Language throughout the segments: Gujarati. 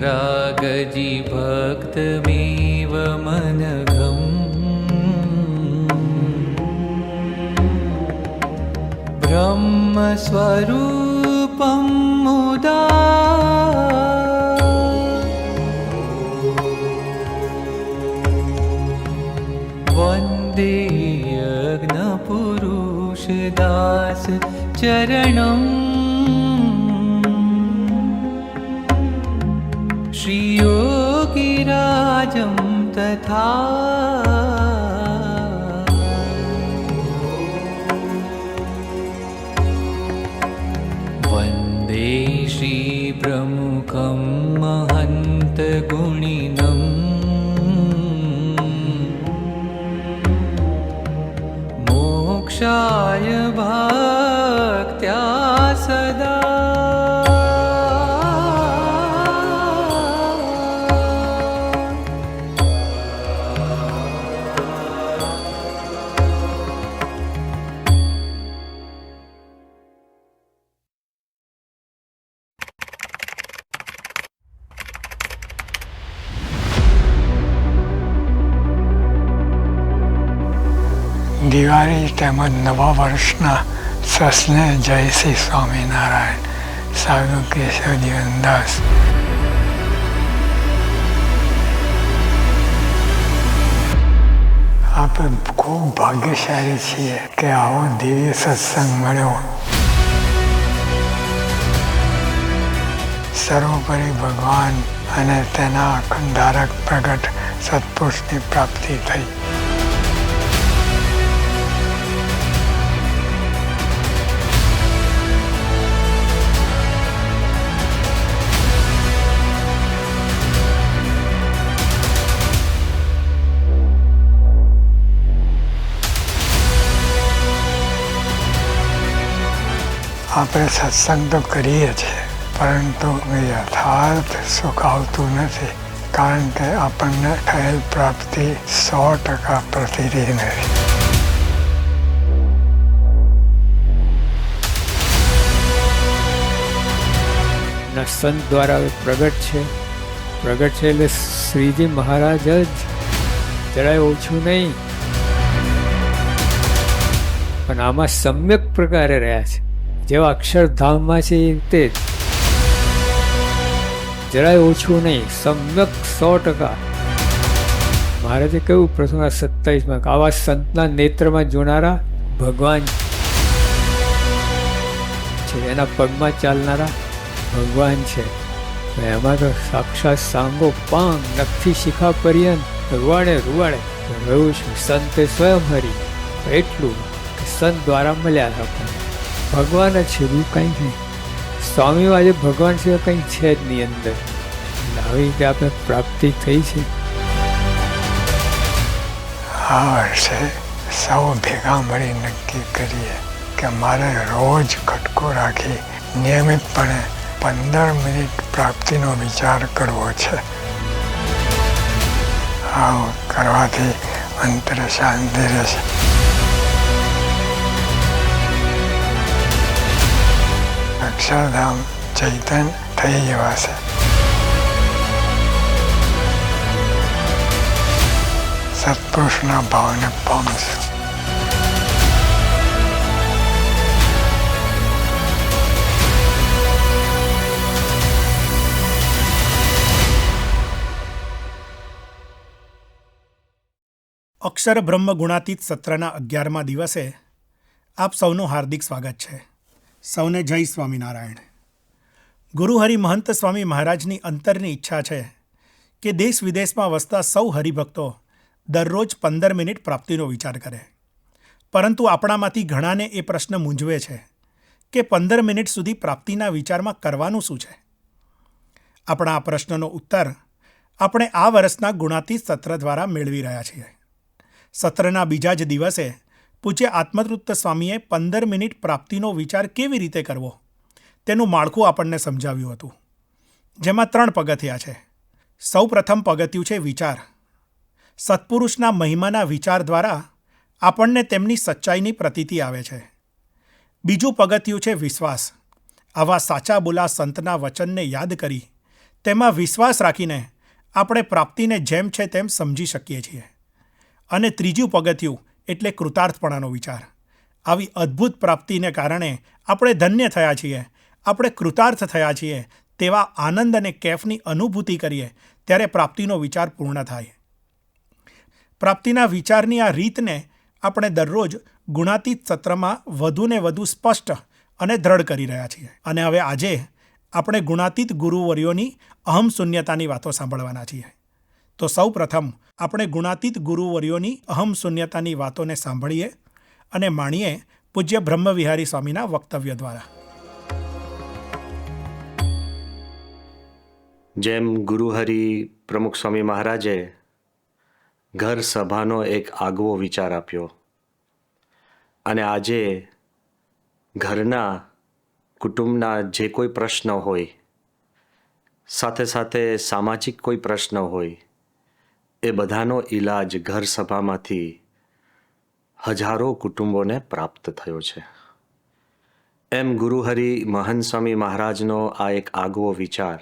प्रागजी भक्तमेव मनघम् ब्रह्मस्वरूपं मुदा वन्दे यज्ञपुरुषदास चरणम् श्रीयोगिराजं तथा वन्दे श्रीप्रमुखं महन्तगुणिनम् मोक्षाय भक्त्या सदा દિવાળી તેમજ નવા વર્ષના સસને જય શ્રી સ્વામિનારાયણ. સાધુ કેશવજીવનદાસ. આપણે ખૂબ ભાગ્યશાળી છીએ કે આવો દિવ્ય સત્સંગ મળ્યો. સર્વોપરી ભગવાન અને તેના અખંડારક પ્રગટ સત્પુરુષની પ્રાપ્તિ થઈ. આપણે સત્સંગ તો કરીએ છીએ, પરંતુ યથાર્થ સુખ આવતું નથી, કારણ કે આપણને થયેલ પ્રાપ્તિ 100% પ્રતીતી નથી. સંત દ્વારા પ્રગટ છે એટલે શ્રીજી મહારાજ જ, જરાય ઓછું નહીં. પણ આમાં સમ્યક પ્રકારે રહ્યા છે, જેવા અક્ષરધામમાં છે તે જરાય ઓછું નહીં, સમ્યક 100%. મહારાજે કહ્યું પ્રસંગ 27માં, આવા સંતના નેત્રમાં જોનારા ભગવાન છે, એના પગમાં ચાલનારા ભગવાન છે. એમાં તો સાક્ષાત સાંગો પાંગ નખથી શિખા પર્યંત રૂવાડે રહ્યું છે. સંતે સ્વયં હરી એટલું કે સંત દ્વારા મળ્યા આપણને ભગવાન જ છે, એવું કંઈ નહીં. સ્વામીઓ આજે ભગવાન સિવાય કંઈ છે જ નહીં અંદર. આવી રીતે આપણે પ્રાપ્તિ થઈ છે. આ વર્ષે સૌ ભેગા મળી નક્કી કરીએ કે મારે રોજ ખટકો રાખી નિયમિતપણે 15 મિનિટ પ્રાપ્તિનો વિચાર કરવો છે. આવું કરવાથી અંતર શાંતિ રહેશે. અક્ષરધામ ચૈતન્ય થઈ જવાશે. સત્પુરુષના ભાવને પામશું. અક્ષર બ્રહ્મ ગુણાતીત સત્રના 11મા દિવસે આપ સૌનું હાર્દિક સ્વાગત છે. સૌને જય સ્વામિનારાયણ. ગુરુહરિ મહંત સ્વામી મહારાજની અંતરની ઈચ્છા છે કે દેશ વિદેશમાં વસતા સૌ હરિભક્તો દરરોજ 15 મિનિટ પ્રાપ્તિનો વિચાર કરે. પરંતુ આપણામાંથી ઘણાને એ પ્રશ્ન મૂંઝવે છે કે 15 મિનિટ સુધી પ્રાપ્તિના વિચારમાં કરવાનું શું છે? આપણા આ પ્રશ્નનો ઉત્તર આપણે આ વર્ષના ગુણાતીત સત્ર દ્વારા મેળવી રહ્યા છીએ. સત્રના બીજા જ દિવસે પૂજ્ય આત્મતૃપ્ત સ્વામીએ 15 મિનિટ પ્રાપ્તિનો વિચાર કેવી રીતે કરવો તેનું માળખું આપણને સમજાવ્યું હતું, જેમાં 3 પગથિયા છે. સૌ પ્રથમ પગથિયું છે વિચાર. સત્પુરુષના મહિમાના વિચાર દ્વારા આપણને તેમની સચ્ચાઈની પ્રતીતિ આવે છે. બીજું પગથિયું છે વિશ્વાસ. આવા સાચા બોલા સંતના વચનને યાદ કરી તેમાં વિશ્વાસ રાખીને આપણે પ્રાપ્તિને જેમ છે તેમ સમજી શકીએ છીએ. અને ત્રીજું પગથિયું એટલે કૃતાર્થપણાનો વિચાર. આવી અદ્ભુત પ્રાપ્તિને કારણે આપણે ધન્ય થયા છીએ, આપણે કૃતાર્થ થયા છીએ તેવા આનંદ અને કેફની અનુભૂતિ કરીએ ત્યારે પ્રાપ્તિનો વિચાર પૂર્ણ થાય. પ્રાપ્તિના વિચારની આ રીતને આપણે દરરોજ ગુણાતીત સત્રમાં વધુને વધુ સ્પષ્ટ અને દ્રઢ કરી રહ્યા છીએ. અને હવે આજે આપણે ગુણાતીત ગુરુવર્યોની અહમ શૂન્યતાની વાતો સાંભળવાના છીએ. તો સૌ પ્રથમ આપણે ગુણાતીત ગુરુવર્યોની અહમ શૂન્યતાની વાતોને સાંભળીએ અને માણીએ પૂજ્ય બ્રહ્મવિહારી સ્વામીના વક્તવ્ય દ્વારા. જેમ ગુરુહરિ પ્રમુખ સ્વામી મહારાજે ઘર સભાનો એક આગવો વિચાર આપ્યો અને આજે ઘરના કુટુંબના જે કોઈ પ્રશ્ન હોય, સાથે સાથે સામાજિક કોઈ પ્રશ્ન હોય, એ બધાનો ઈલાજ ઘર સભામાંથી હજારો કુટુંબોને પ્રાપ્ત થયો છે. એમ ગુરુહરિ મહંત સ્વામી મહારાજનો આ એક આગવો વિચાર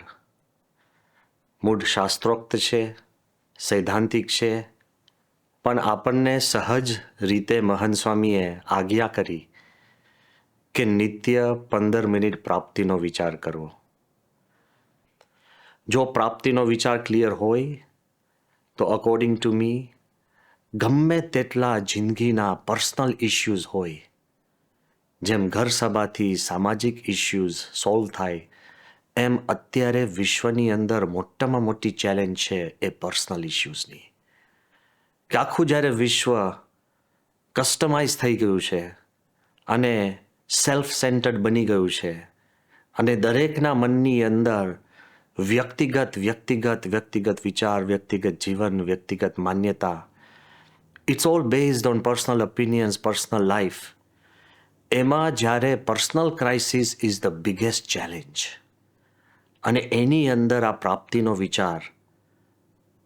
મૂળ શાસ્ત્રોક્ત છે, સૈદ્ધાંતિક છે, પણ આપણને સહજ રીતે મહંત સ્વામીએ આજ્ઞા કરી કે નિત્ય 15 મિનિટ પ્રાપ્તિનો વિચાર કરવો. જો પ્રાપ્તિનો વિચાર ક્લિયર હોય તો અકોર્ડિંગ ટુ મી ગમે તેટલા જિંદગીના પર્સનલ ઇશ્યુઝ હોય, જેમ ઘર સભાથી સામાજિક ઇશ્યુઝ સોલ્વ થાય, એમ અત્યારે વિશ્વની અંદર મોટામાં મોટી ચેલેન્જ છે એ પર્સનલ ઇશ્યુઝની. કે આખું જ્યારે વિશ્વ કસ્ટમાઇઝ થઈ ગયું છે અને સેલ્ફ સેન્ટર્ડ બની ગયું છે અને દરેકના મનની અંદર વ્યક્તિગત વિચાર, વ્યક્તિગત જીવન, વ્યક્તિગત માન્યતા, it's all based on personal opinions, personal life. એમાં જ્યારે personal crisis is the biggest challenge અને એની અંદર આ પ્રાપ્તિનો વિચાર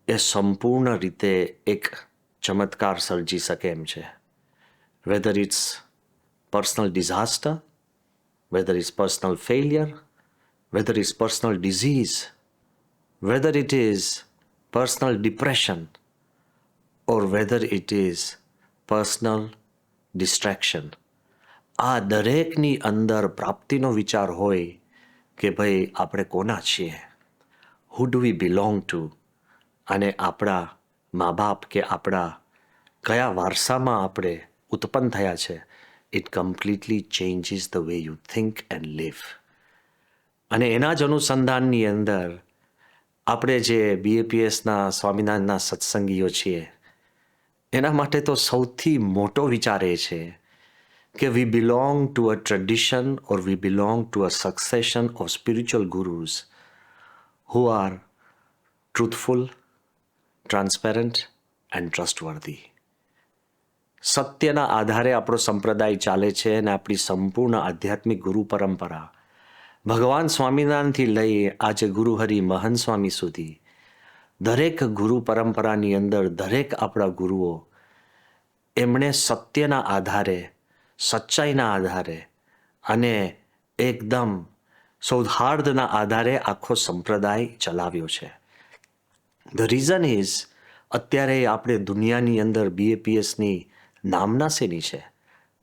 એ સંપૂર્ણ રીતે એક ચમત્કાર સર્જી શકે એમ છે. Whether it's personal disaster, whether it's personal failure, whether it's personal disease, whether it is personal depression, or whether it is personal distraction. આ દરેકની અંદર પ્રાપ્તિનો વિચાર હોય કે ભાઈ આપણે કોના છીએ, who do we belong to, અને આપણા મા બાપ કે આપણા કયા વારસામાં આપણે ઉત્પન્ન થયા છે. It completely changes the way you think and live. અને એના જ અનુસંધાનની અંદર આપણે જે BAPSના સ્વામિનારાયણના સત્સંગીઓ છીએ, એના માટે તો સૌથી મોટો વિચાર એ છે કે we belong to a tradition or we belong to a succession of spiritual gurus who are truthful, transparent and trustworthy. સત્યના આધારે આપણો સંપ્રદાય ચાલે છે અને આપણી સંપૂર્ણ આધ્યાત્મિક ગુરુ પરંપરા ભગવાન સ્વામિનારાયણથી લઈ આજે ગુરુહરિ મહંત સ્વામી સુધી દરેક ગુરુ પરંપરાની અંદર દરેક આપણા ગુરુઓ એમણે સત્યના આધારે, સચ્ચાઈના આધારે અને એકદમ સૌહાર્દના આધારે આખો સંપ્રદાય ચલાવ્યો છે. ધ રીઝન ઇઝ અત્યારે આપણે દુનિયાની અંદર BAPSની નામના શેની છે?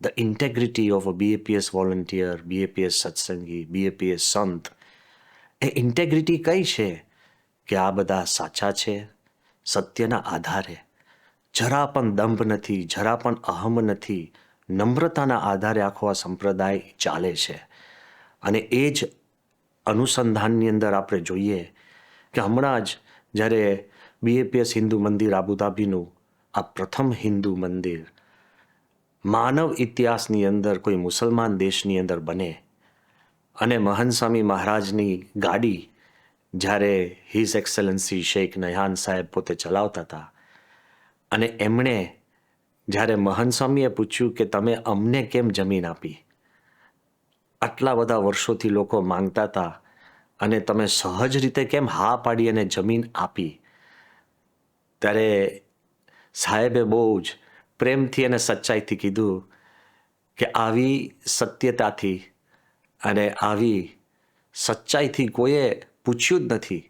The integrity of a BAPS volunteer, BAPS Satsangi, BAPS સંત. એ ઇન્ટેગ્રિટી કઈ છે? કે આ બધા સાચા છે, સત્યના આધારે, જરા પણ દંભ નથી, જરા પણ અહમ નથી, નમ્રતાના આધારે આખો આ સંપ્રદાય ચાલે છે. અને એ જ અનુસંધાનની અંદર આપણે જોઈએ કે હમણાં જ જ્યારે BAPS હિન્દુ મંદિર આબુધાબીનું આ પ્રથમ હિન્દુ મંદિર માનવ ઇતિહાસની અંદર કોઈ મુસલમાન દેશની અંદર બને અને મહંત સ્વામી મહારાજની ગાડી જ્યારે હિઝ એક્સેલન્સી શેખ નયહાન સાહેબ પોતે ચલાવતા હતા અને એમણે જ્યારે મહંત સ્વામીએ પૂછ્યું કે તમે અમને કેમ જમીન આપી, આટલા બધા વર્ષોથી લોકો માંગતા હતા અને તમે સહજ રીતે કેમ હા પાડી અને જમીન આપી, ત્યારે સાહેબે બહુ જ પ્રેમથી અને સચ્ચાઈથી કીધું કે આવી સત્યતાથી અને આવી સચ્ચાઈથી કોઈએ પૂછ્યું જ નથી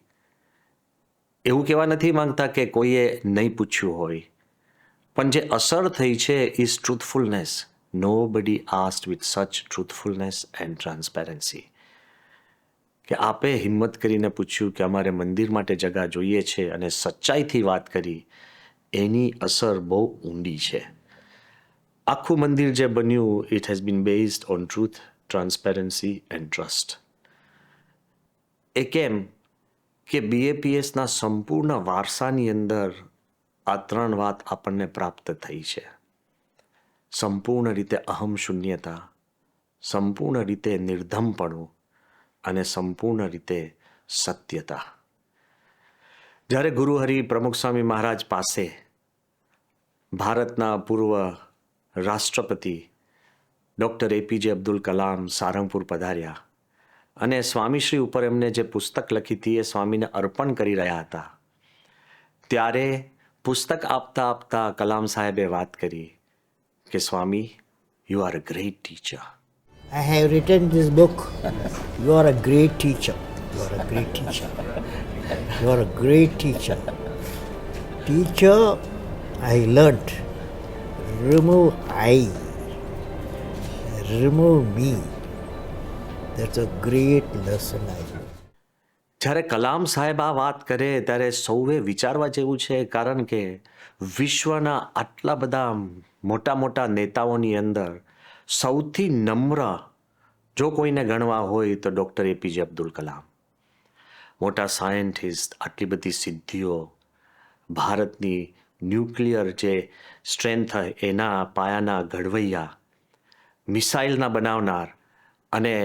એવું કહેવા નથી માંગતા કે કોઈએ નહીં પૂછ્યું હોય, પણ જે અસર થઈ છે ઇઝ ટ્રુથફુલનેસ. નો બડી આસ્ડ વિથ સચ ટ્રુથફુલનેસ એન્ડ ટ્રાન્સપેરન્સી. કે આપે હિંમત કરીને પૂછ્યું કે અમારે મંદિર માટે જગા જોઈએ છે અને સચ્ચાઈથી વાત કરી, એની અસર બહુ ઊંડી છે. આખું મંદિર જે બન્યું, it has been based on truth, transparency and trust. એ કેમ કે BAPSના સંપૂર્ણ વારસાની અંદર આ 3 વાત આપણને પ્રાપ્ત થઈ છે. સંપૂર્ણ રીતે અહમ શૂન્યતા, સંપૂર્ણ રીતે નિર્ધમપણું અને સંપૂર્ણ રીતે સત્યતા. જ્યારે ગુરુહરિ પ્રમુખ સ્વામી મહારાજ પાસે ભારતના પૂર્વ રાષ્ટ્રપતિ ડૉક્ટર APJ અબ્દુલ કલામ સારંગપુર પધાર્યા અને સ્વામીશ્રી ઉપર એમને જે પુસ્તક લખી હતી એ સ્વામીને અર્પણ કરી રહ્યા હતા, ત્યારે પુસ્તક આપતા આપતા કલામ સાહેબે વાત કરી કે Swami, you are a great teacher. I have written this book. You are a great teacher. You are a great teacher. You are a great teacher. Teacher, I learnt. Remove I. Remove me. That's a great lesson I learned. જ્યારે કલામ સાહેબ આ વાત કરે ત્યારે સૌએ વિચારવા જેવું છે, કારણ કે વિશ્વના આટલા બધા મોટા મોટા નેતાઓની અંદર સૌથી નમ્ર જો કોઈને ગણવા હોય તો ડૉક્ટર APJ અબ્દુલ કલામ. મોટા સાયન્ટિસ્ટ, આટલી બધી સિદ્ધિઓ, ભારતની ન્યુક્લિયર જે સ્ટ્રેન્થ એના પાયાના ઘડવૈયા, મિસાઇલના બનાવનાર અને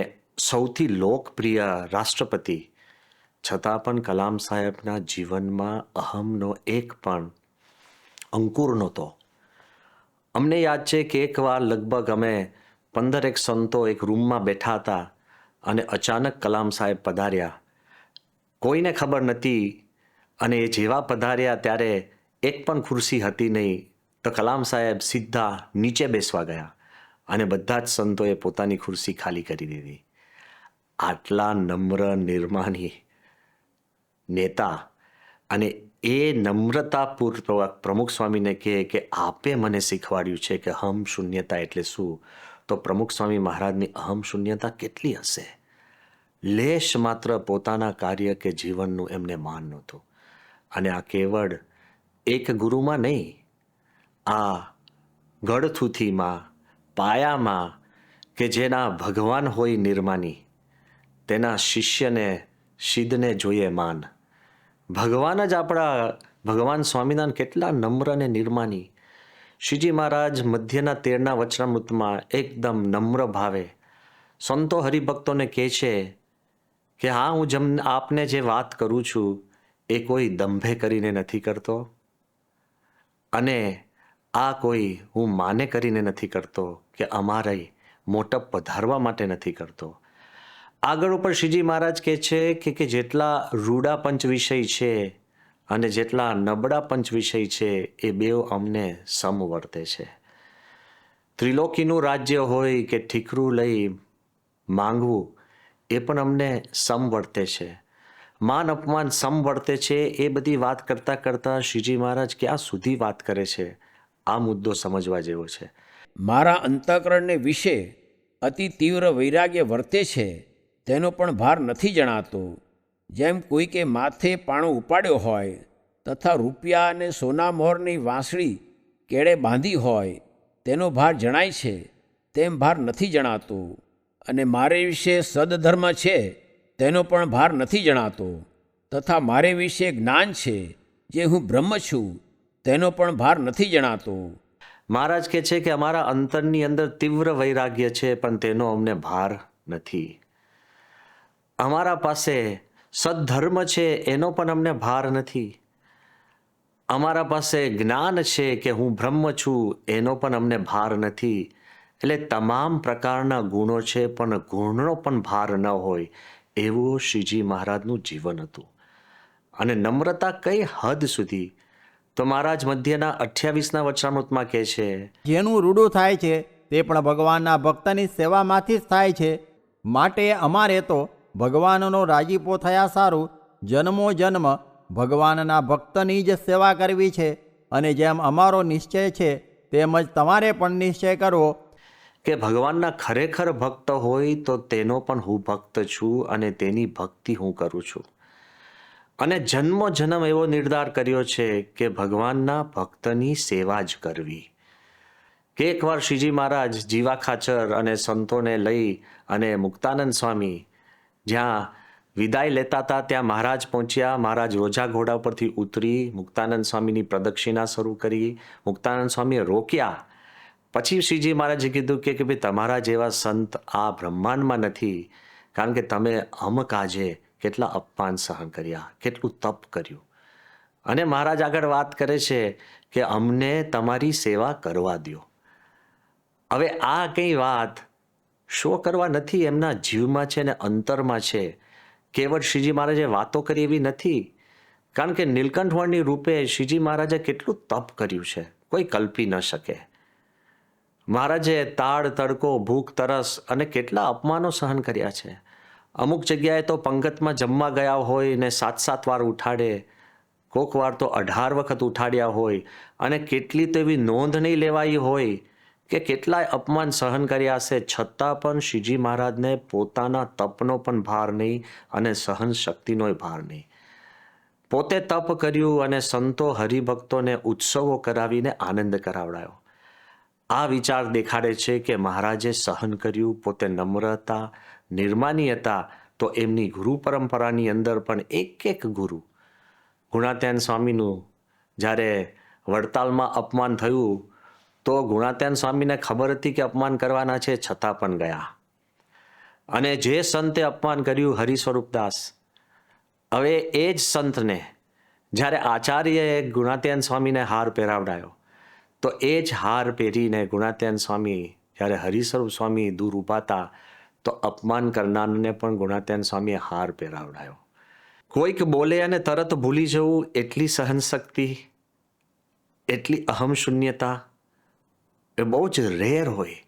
સૌથી લોકપ્રિય રાષ્ટ્રપતિ, છતાં પણ કલામ સાહેબના જીવનમાં અહમનો એક પણ અંકુર નહોતો. અમને યાદ છે કે એકવાર લગભગ અમે 15 સંતો એક રૂમમાં બેઠા હતા અને અચાનક કલામ સાહેબ પધાર્યા. કોઈને ખબર નથી, અને એ જેવા પધાર્યા ત્યારે એક પણ ખુરશી હતી નહીં, તો કલામ સાહેબ સીધા નીચે બેસવા ગયા અને બધા જ સંતોએ પોતાની ખુરશી ખાલી કરી દીધી. આટલા નમ્ર નિર્માની નેતા, અને એ નમ્રતાપૂર્વક પ્રમુખ સ્વામીને કહે કે આપે મને શીખવાડ્યું છે કે અહમ શૂન્યતા એટલે શું, તો પ્રમુખ સ્વામી મહારાજની અહમ શૂન્યતા કેટલી હશે. લેશ માત્ર પોતાના કાર્ય કે જીવનનું એમને માન નહોતું. અને આ કેવળ એક ગુરુમાં નહીં, આ ગળથુથીમાં, પાયામાં, કે જેના ભગવાન હોય નિર્માની, તેના શિષ્યને સિદ્ધને જોઈએ માન. ભગવાન જ આપણા ભગવાન સ્વામિનારાયણ કેટલા નમ્ર અને નિર્માની. શ્રીજી મહારાજ મધ્યના 13ના વચનામૃતમાં એકદમ નમ્ર ભાવે સંતો હરિભક્તોને કહે છે કે હા, હું આપને જે વાત કરું છું એ કોઈ દંભે કરીને નથી કરતો, અને આ કોઈ હું માને કરીને નથી કરતો, કે અમારે મોટપ વધારવા માટે નથી કરતો. આગળ ઉપર શ્રીજી મહારાજ કહે છે કે જેટલા રૂડા પંચ વિષય છે અને જેટલા નબળા પંચ વિષય છે એ બેઉ અમને સમ વર્તે છે. ત્રિલોકીનું રાજ્ય હોય કે ઠીકરું લઈ માંગવું, એ પણ અમને સમ વર્તે છે. માન અપમાન સમ વર્તે છે. એ બધી વાત કરતાં કરતાં શ્રીજી મહારાજ ક્યાં સુધી વાત કરે છે, આ મુદ્દો સમજવા જેવો છે. મારા અંતઃકરણને વિશે અતિ તીવ્ર વૈરાગ્ય વર્તે છે તેનો પણ ભાર નથી જણાતો. જેમ કોઈકે માથે પાણો ઉપાડ્યો હોય તથા રૂપિયા અને સોના મોહરની વાંસળી કેળે બાંધી હોય તેનો ભાર જણાય છે, તેમ ભાર નથી જણાતો. અને મારે વિશે સદધર્મ છે તેનો પણ ભાર નથી જણાતો, તથા મારે વિશે જ્ઞાન છે જે હું બ્રહ્મ છું તેનો પણ ભાર નથી જણાતો. મહારાજ કહે છે કે અમારા અંતરની અંદર તીવ્ર વૈરાગ્ય છે, પણ તેનો અમને ભાર નથી. અમારા પાસે સદ્ધર્મ છે એનો પણ અમને ભાર નથી. અમારા પાસે જ્ઞાન છે કે હું બ્રહ્મ છું એનો પણ અમને ભાર નથી. એટલે તમામ પ્રકારના ગુણો છે, પણ ગુણનો પણ ભાર ન હોય એવું શ્રીજી મહારાજનું જીવન હતું. અને નમ્રતા કઈ હદ સુધી, તો મહારાજ મધ્યના 28ના વચનામૃતમાં કહે છે, જેનું રૂડું થાય છે તે પણ ભગવાનના ભક્તની સેવામાંથી જ થાય છે. માટે અમારે તો ભગવાનનો રાજીપો થયા સારું જન્મો જન્મ ભગવાનના ભક્તની જ સેવા કરવી છે અને જેમ અમારો નિશ્ચય છે તેમજ તમારે પણ નિશ્ચય કરવો કે ભગવાનના ખરેખર ભક્ત હોય તો તેનો પણ હું ભક્ત છું અને તેની ભક્તિ હું કરું છું. અને જન્મો જન્મ એવો નિર્ધાર કર્યો છે કે ભગવાનના ભક્તની સેવા જ કરવી. કે એકવાર શ્રીજી મહારાજ જીવા ખાચર અને સંતોને લઈ અને મુક્તાનંદ સ્વામી જ્યાં વિદાય લેતા હતા ત્યાં મહારાજ પહોંચ્યા. મહારાજ રોજા ઘોડા પરથી ઉતરી મુક્તાનંદ સ્વામીની પ્રદક્ષિણા શરૂ કરી. મુક્તાનંદ સ્વામીએ રોક્યા. પછી શ્રીજી મહારાજે કીધું કે ભાઈ તમારા જેવા સંત આ બ્રહ્માંડમાં નથી, કારણ કે તમે અમકાજે કેટલા અપમાન સહન કર્યા, કેટલું તપ કર્યું. અને મહારાજ આગળ વાત કરે છે કે અમને તમારી સેવા કરવા દો. હવે આ કંઈ વાત શો કરવા નથી, એમના જીવમાં છે ને અંતરમાં છે. કેવળ શ્રીજી મહારાજે વાતો કરી એવી નથી, કારણ કે નીલકંઠવર્ણી રૂપે શ્રીજી મહારાજે કેટલું તપ કર્યું છે કોઈ કલ્પી ન શકે. મહારાજે તાળ તડકો ભૂખ તરસ અને કેટલા અપમાનો સહન કર્યા છે. અમુક જગ્યાએ તો પંગતમાં જમવા ગયા હોય ને 7-7 વાર ઉઠાડે, કોક વાર તો 18 વખત ઉઠાડ્યા હોય, અને કેટલી તો એવી નોંધ નહીં લેવાઈ હોય કે કેટલાય અપમાન સહન કર્યા હશે, છતાં પણ શ્રીજી મહારાજને પોતાના તપનો પણ ભાર નહીં અને સહન શક્તિનોય ભાર નહીં. પોતે તપ કર્યું અને સંતો હરિભક્તોને ઉત્સવો કરાવીને આનંદ કરાવડાયો. આ વિચાર દેખાડે છે કે મહારાજે સહન કર્યું, પોતે નમ્ર હતા, નિર્માની હતા. તો એમની ગુરુ પરંપરાની અંદર પણ એક ગુરુ, ગુણાત્યાન સ્વામીનું જ્યારે વડતાલમાં અપમાન થયું તો ગુણાત્યાન સ્વામીને ખબર હતી કે અપમાન કરવાના છે, છતાં પણ ગયા. અને જે સંતે અપમાન કર્યું હરિ સ્વરૂપદાસ, હવે એ જ સંતને જ્યારે આચાર્યએ ગુણાત્યાન સ્વામીને હાર પહેરાવડાયો, તો એ જ હાર પહેરીને ગુણાત્યાન સ્વામી જ્યારે હરિસ્વરૂપ સ્વામી દૂર ઊભા હતા તો અપમાન કરનારને પણ ગુણાત્યાન સ્વામીએ હાર પહેરાવડાયો. કોઈક બોલે અને તરત ભૂલી જવું, એટલી સહનશક્તિ, એટલી અહમ શૂન્યતા એ બહુ જ રેર હોય.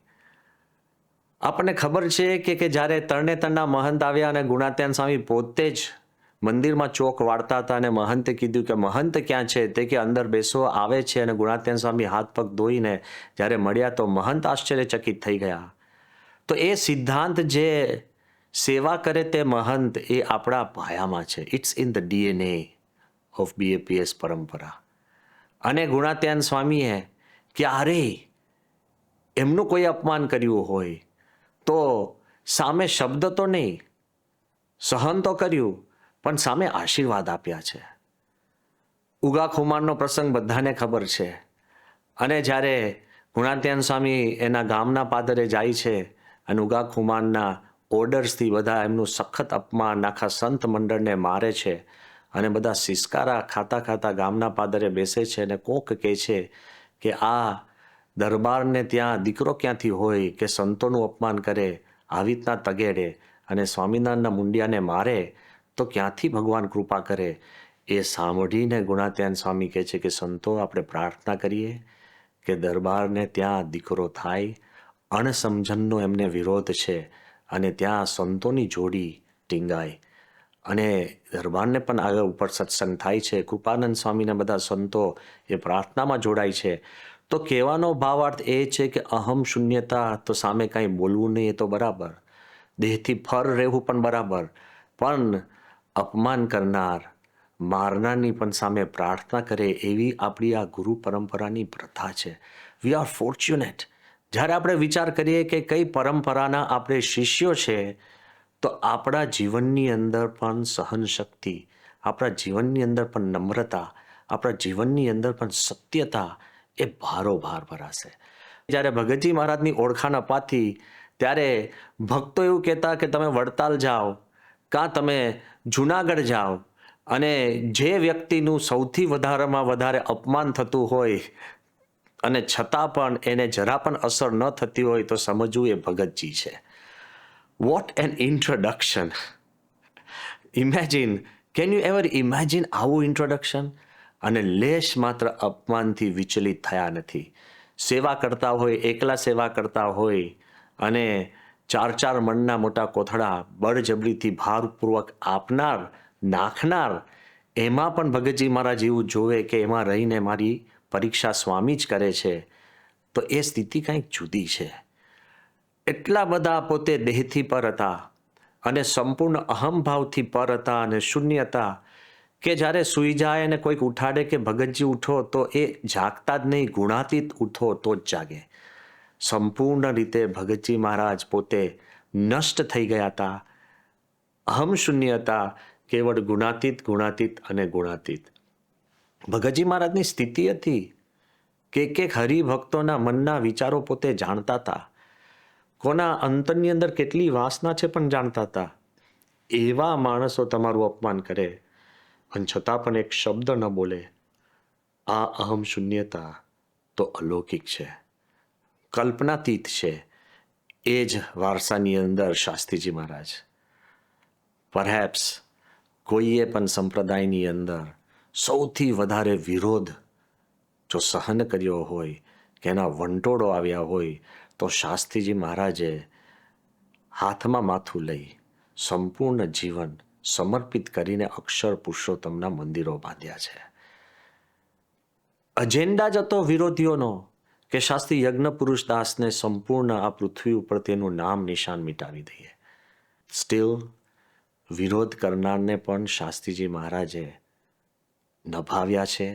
આપણને ખબર છે કે જ્યારે તરણેતરના મહંત આવ્યા અને ગુણાત્યાન સ્વામી પોતે જ મંદિરમાં ચોક વાળતા હતા અને મહંતે કીધું કે મહંત ક્યાં છે? તે કે અંદર બેસો, આવે છે. અને ગુણાત્યાન સ્વામી હાથ પગ ધોઈને જ્યારે મળ્યા તો મહંત આશ્ચર્યચકિત થઈ ગયા. તો એ સિદ્ધાંત જે સેવા કરે તે મહંત એ આપણા પાયામાં છે. It's in the DNA of BAPS પરંપરા. અને ગુણાત્યાન સ્વામીએ ક્યારેય એમનું કોઈ અપમાન કર્યું હોય તો સામે શબ્દ તો નહીં, સહન તો કર્યું, પણ સામે આશીર્વાદ આપ્યા છે. ઉગા ખુમારનો પ્રસંગ બધાને ખબર છે. અને જ્યારે ગુણાત્યાન સ્વામી એના ગામના પાદરે જાય છે અને ઉગા ખુમારના ઓર્ડર્સથી બધા એમનું સખત અપમાન આખા સંત મંડળને મારે છે અને બધા સિસકારા ખાતા ખાતા ગામના પાદરે બેસે છે અને કોક કહે છે કે આ દરબારને ત્યાં દીકરો ક્યાંથી હોય કે સંતોનું અપમાન કરે, આવી રીતના તગેડે અને સ્વામિનારાયણના મુંડિયાને મારે, તો ક્યાંથી ભગવાન કૃપા કરે? એ સાંભળીને ગુણાત્યાન સ્વામી કહે છે કે સંતો આપણે પ્રાર્થના કરીએ કે દરબારને ત્યાં દીકરો થાય. અણસમજણનો એમને વિરોધ છે અને ત્યાં સંતોની જોડી ટીંગાય અને દરબારને પણ આગળ ઉપર સત્સંગ થાય છે. કૃપાનંદ સ્વામીને બધા સંતો એ પ્રાર્થનામાં જોડાય છે. તો કહેવાનો ભાવાર્થ એ છે કે અહમ શૂન્યતા, તો સામે કાંઈ બોલવું નહીં એ તો બરાબર, દેહથી ફર રહેવું પણ બરાબર, પણ અપમાન કરનાર મારનારની પણ સામે પ્રાર્થના કરે એવી આપણી આ ગુરુ પરંપરાની પ્રથા છે. We are fortunate. જ્યારે આપણે વિચાર કરીએ કે કઈ પરંપરાના આપણે શિષ્યો છે, તો આપણા જીવનની અંદર પણ સહનશક્તિ, આપણા જીવનની અંદર પણ નમ્રતા, આપણા જીવનની અંદર પણ સત્યતા એ ભારોભાર ભરાશે. જ્યારે ભગતજી મહારાજની ઓળખાણ અપાતી ત્યારે ભક્તો એવું કહેતા કે તમે વડતાલ જાઓ કાં તમે જુનાગઢ જાઓ અને જે વ્યક્તિનું સૌથી વધારેમાં વધારે અપમાન થતું હોય અને છતાં પણ એને જરા પણ અસર ન થતી હોય તો સમજવું એ ભગતજી છે. What an introduction! Imagine, can you ever imagine આવું ઇન્ટ્રોડક્શન? અને લેશ માત્ર અપમાનથી વિચલિત થયા નથી. સેવા કરતા હોય, એકલા સેવા કરતા હોય અને 4 મણના મોટા કોથળા બળજબરીથી ભારપૂર્વક આપનાર, નાખનાર એમાં પણ ભગતજી મહારાજ એવું જોવે કે એમાં રહીને મારી પરીક્ષા સ્વામી જ કરે છે, તો એ સ્થિતિ કંઈક જુદી છે. એટલા બધા પોતે દેહથી પર હતા અને સંપૂર્ણ અહમભાવથી પર હતા અને શૂન્ય હતા કે જ્યારે સૂઈ જાય અને કોઈક ઉઠાડે કે ભગતજી ઉઠો, તો એ જાગતા જ નહીં, ગુણાતીત ઉઠો તો જ જાગે. સંપૂર્ણ રીતે ભગતજી મહારાજ પોતે નષ્ટ થઈ ગયા હતા, અહમ શૂન્ય હતા, કેવળ ગુણાતીત ગુણાતીત અને ગુણાતીત. ભગતજી મહારાજની સ્થિતિ હતી કે એક હરિભક્તોના મનના વિચારો પોતે જાણતા હતા, કોના અંતરની અંદર કેટલી વાસના છે પણ જાણતા હતા. એવા માણસો તમારું અપમાન કરે અને છતાં પણ એક શબ્દ ન બોલે, આ અહમ શૂન્યતા તો અલૌકિક છે, કલ્પનાતીત છે. એ જ વારસાની અંદર શાસ્ત્રીજી મહારાજ પરહેપ્સ કોઈએ પણ સંપ્રદાયની અંદર સૌથી વધારે વિરોધ જો સહન કર્યો હોય કે એના વંટોળો આવ્યા હોય તો શાસ્ત્રીજી મહારાજે હાથમાં માથું લઈ સંપૂર્ણ જીવન સમર્પિત કરીને અક્ષર પુરુષોત્તમના મંદિરો બાંધ્યા છે. અજેન્ડા જ હતો વિરોધીઓનો કે શાસ્ત્રી યજ્ઞ પુરુષ દાસને સંપૂર્ણ આ પૃથ્વી ઉપર તેનું નામ નિશાન મિટાવી દઈએ. સ્ટીલ વિરોધ કરનારને પણ શાસ્ત્રીજી મહારાજે નભાવ્યા છે,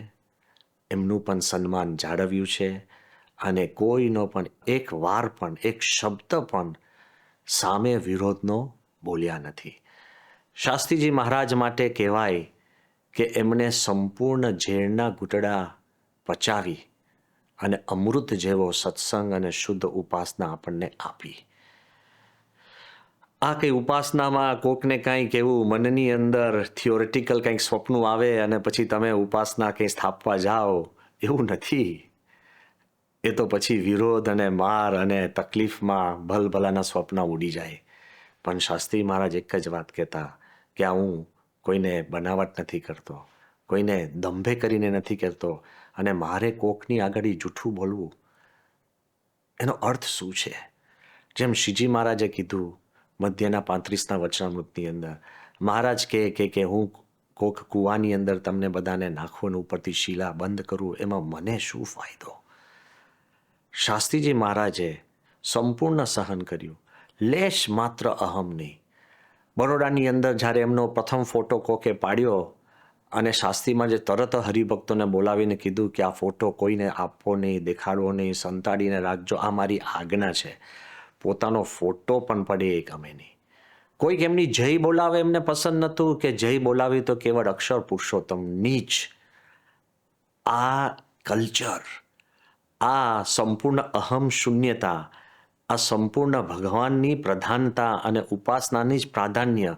એમનું પણ સન્માન જાળવ્યું છે અને કોઈનો પણ એક વાર પણ એક શબ્દ પણ સામે વિરોધનો બોલ્યા નથી. શાસ્ત્રીજી મહારાજ માટે કહેવાય કે એમણે સંપૂર્ણ ઝેરના ઘૂંટડા પચાવી અને અમૃત જેવો સત્સંગ અને શુદ્ધ ઉપાસના આપણને આપી. આ કંઈ ઉપાસનામાં કોકને કંઈક એવું મનની અંદર થિયોરિટિકલ કંઈક સ્વપ્નું આવે અને પછી તમે ઉપાસના કંઈ સ્થાપવા જાઓ, એવું નથી. એ તો પછી વિરોધ અને માર અને તકલીફમાં ભલભલાના સ્વપ્ન ઉડી જાય. પણ શાસ્ત્રી મહારાજ એક જ વાત કહેતા કે આ હું કોઈને બનાવટ નથી કરતો, કોઈને દંભે કરીને નથી કરતો, અને મારે કોકની આગળ જૂઠું બોલવું એનો અર્થ શું છે? જેમ શ્રીજી મહારાજે કીધું મધ્યના 35ના વચનામૃતની અંદર, મહારાજ કહે કે હું કોક કૂવાની અંદર તમને બધાને નાખવું, ઉપરથી શીલા બંધ કરું, એમાં મને શું ફાયદો? શાસ્ત્રીજી મહારાજે સંપૂર્ણ સહન કર્યું, લેશ માત્ર અહમ નહીં. બરોડાની અંદર જ્યારે એમનો પ્રથમ ફોટો કોકે પાડ્યો અને શાસ્ત્રીમાં જે તરત હરિભક્તોને બોલાવીને કીધું કે આ ફોટો કોઈને આપવો નહીં, દેખાડવો નહીં, સંતાડીને રાખજો, આ મારી આજ્ઞા છે. પોતાનો ફોટો પણ પડે એ ગમે નહીં. કોઈક એમની જય બોલાવે એમને પસંદ નહોતું કે જય બોલાવી તો કેવળ અક્ષર પુરુષોત્તમની જ. આ કલ્ચર, આ સંપૂર્ણ અહમ શૂન્યતા, આ સંપૂર્ણ ભગવાનની પ્રધાનતા અને ઉપાસનાની જ પ્રાધાન્ય,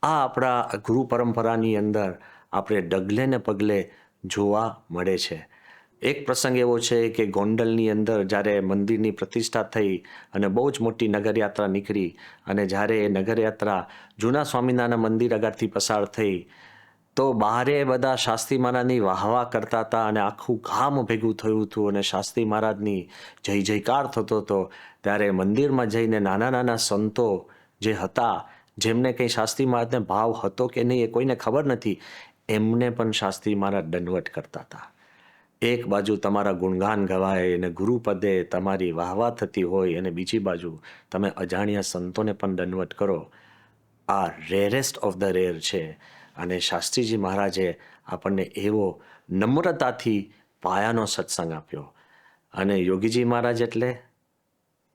આ આપણા ગુરુ પરંપરાની અંદર આપણે ડગલે ને પગલે જોવા મળે છે. એક પ્રસંગ એવો છે કે ગોંડલની અંદર જ્યારે મંદિરની પ્રતિષ્ઠા થઈ અને બહુ જ મોટી નગરયાત્રા નીકળી, અને જ્યારે એ નગરયાત્રા જૂના સ્વામિનારાયણ મંદિર આગળથી પસાર થઈ તો બહારે બધા શાસ્ત્રી મહારાજની વાહવા કરતા હતા અને આખું ગામ ભેગું થયું હતું અને શાસ્ત્રી મહારાજની જય જયકાર થતો હતો. ત્યારે મંદિરમાં જઈને નાના નાના સંતો જે હતા, જેમને કંઈ શાસ્ત્રી મહારાજને ભાવ હતો કે નહીં એ કોઈને ખબર નથી, એમને પણ શાસ્ત્રી મહારાજ દંડવટ કરતા હતા. એક બાજુ તમારા ગુણગાન ગવાય અને ગુરુપદે તમારી વાહવા થતી હોય અને બીજી બાજુ તમે અજાણ્યા સંતોને પણ દંડવટ કરો. આ રેરેસ્ટ ઓફ ધ રેર છે. અને શાસ્ત્રીજી મહારાજે આપણને એવો નમ્રતાથી પાયાનો સત્સંગ આપ્યો. અને યોગીજી મહારાજ એટલે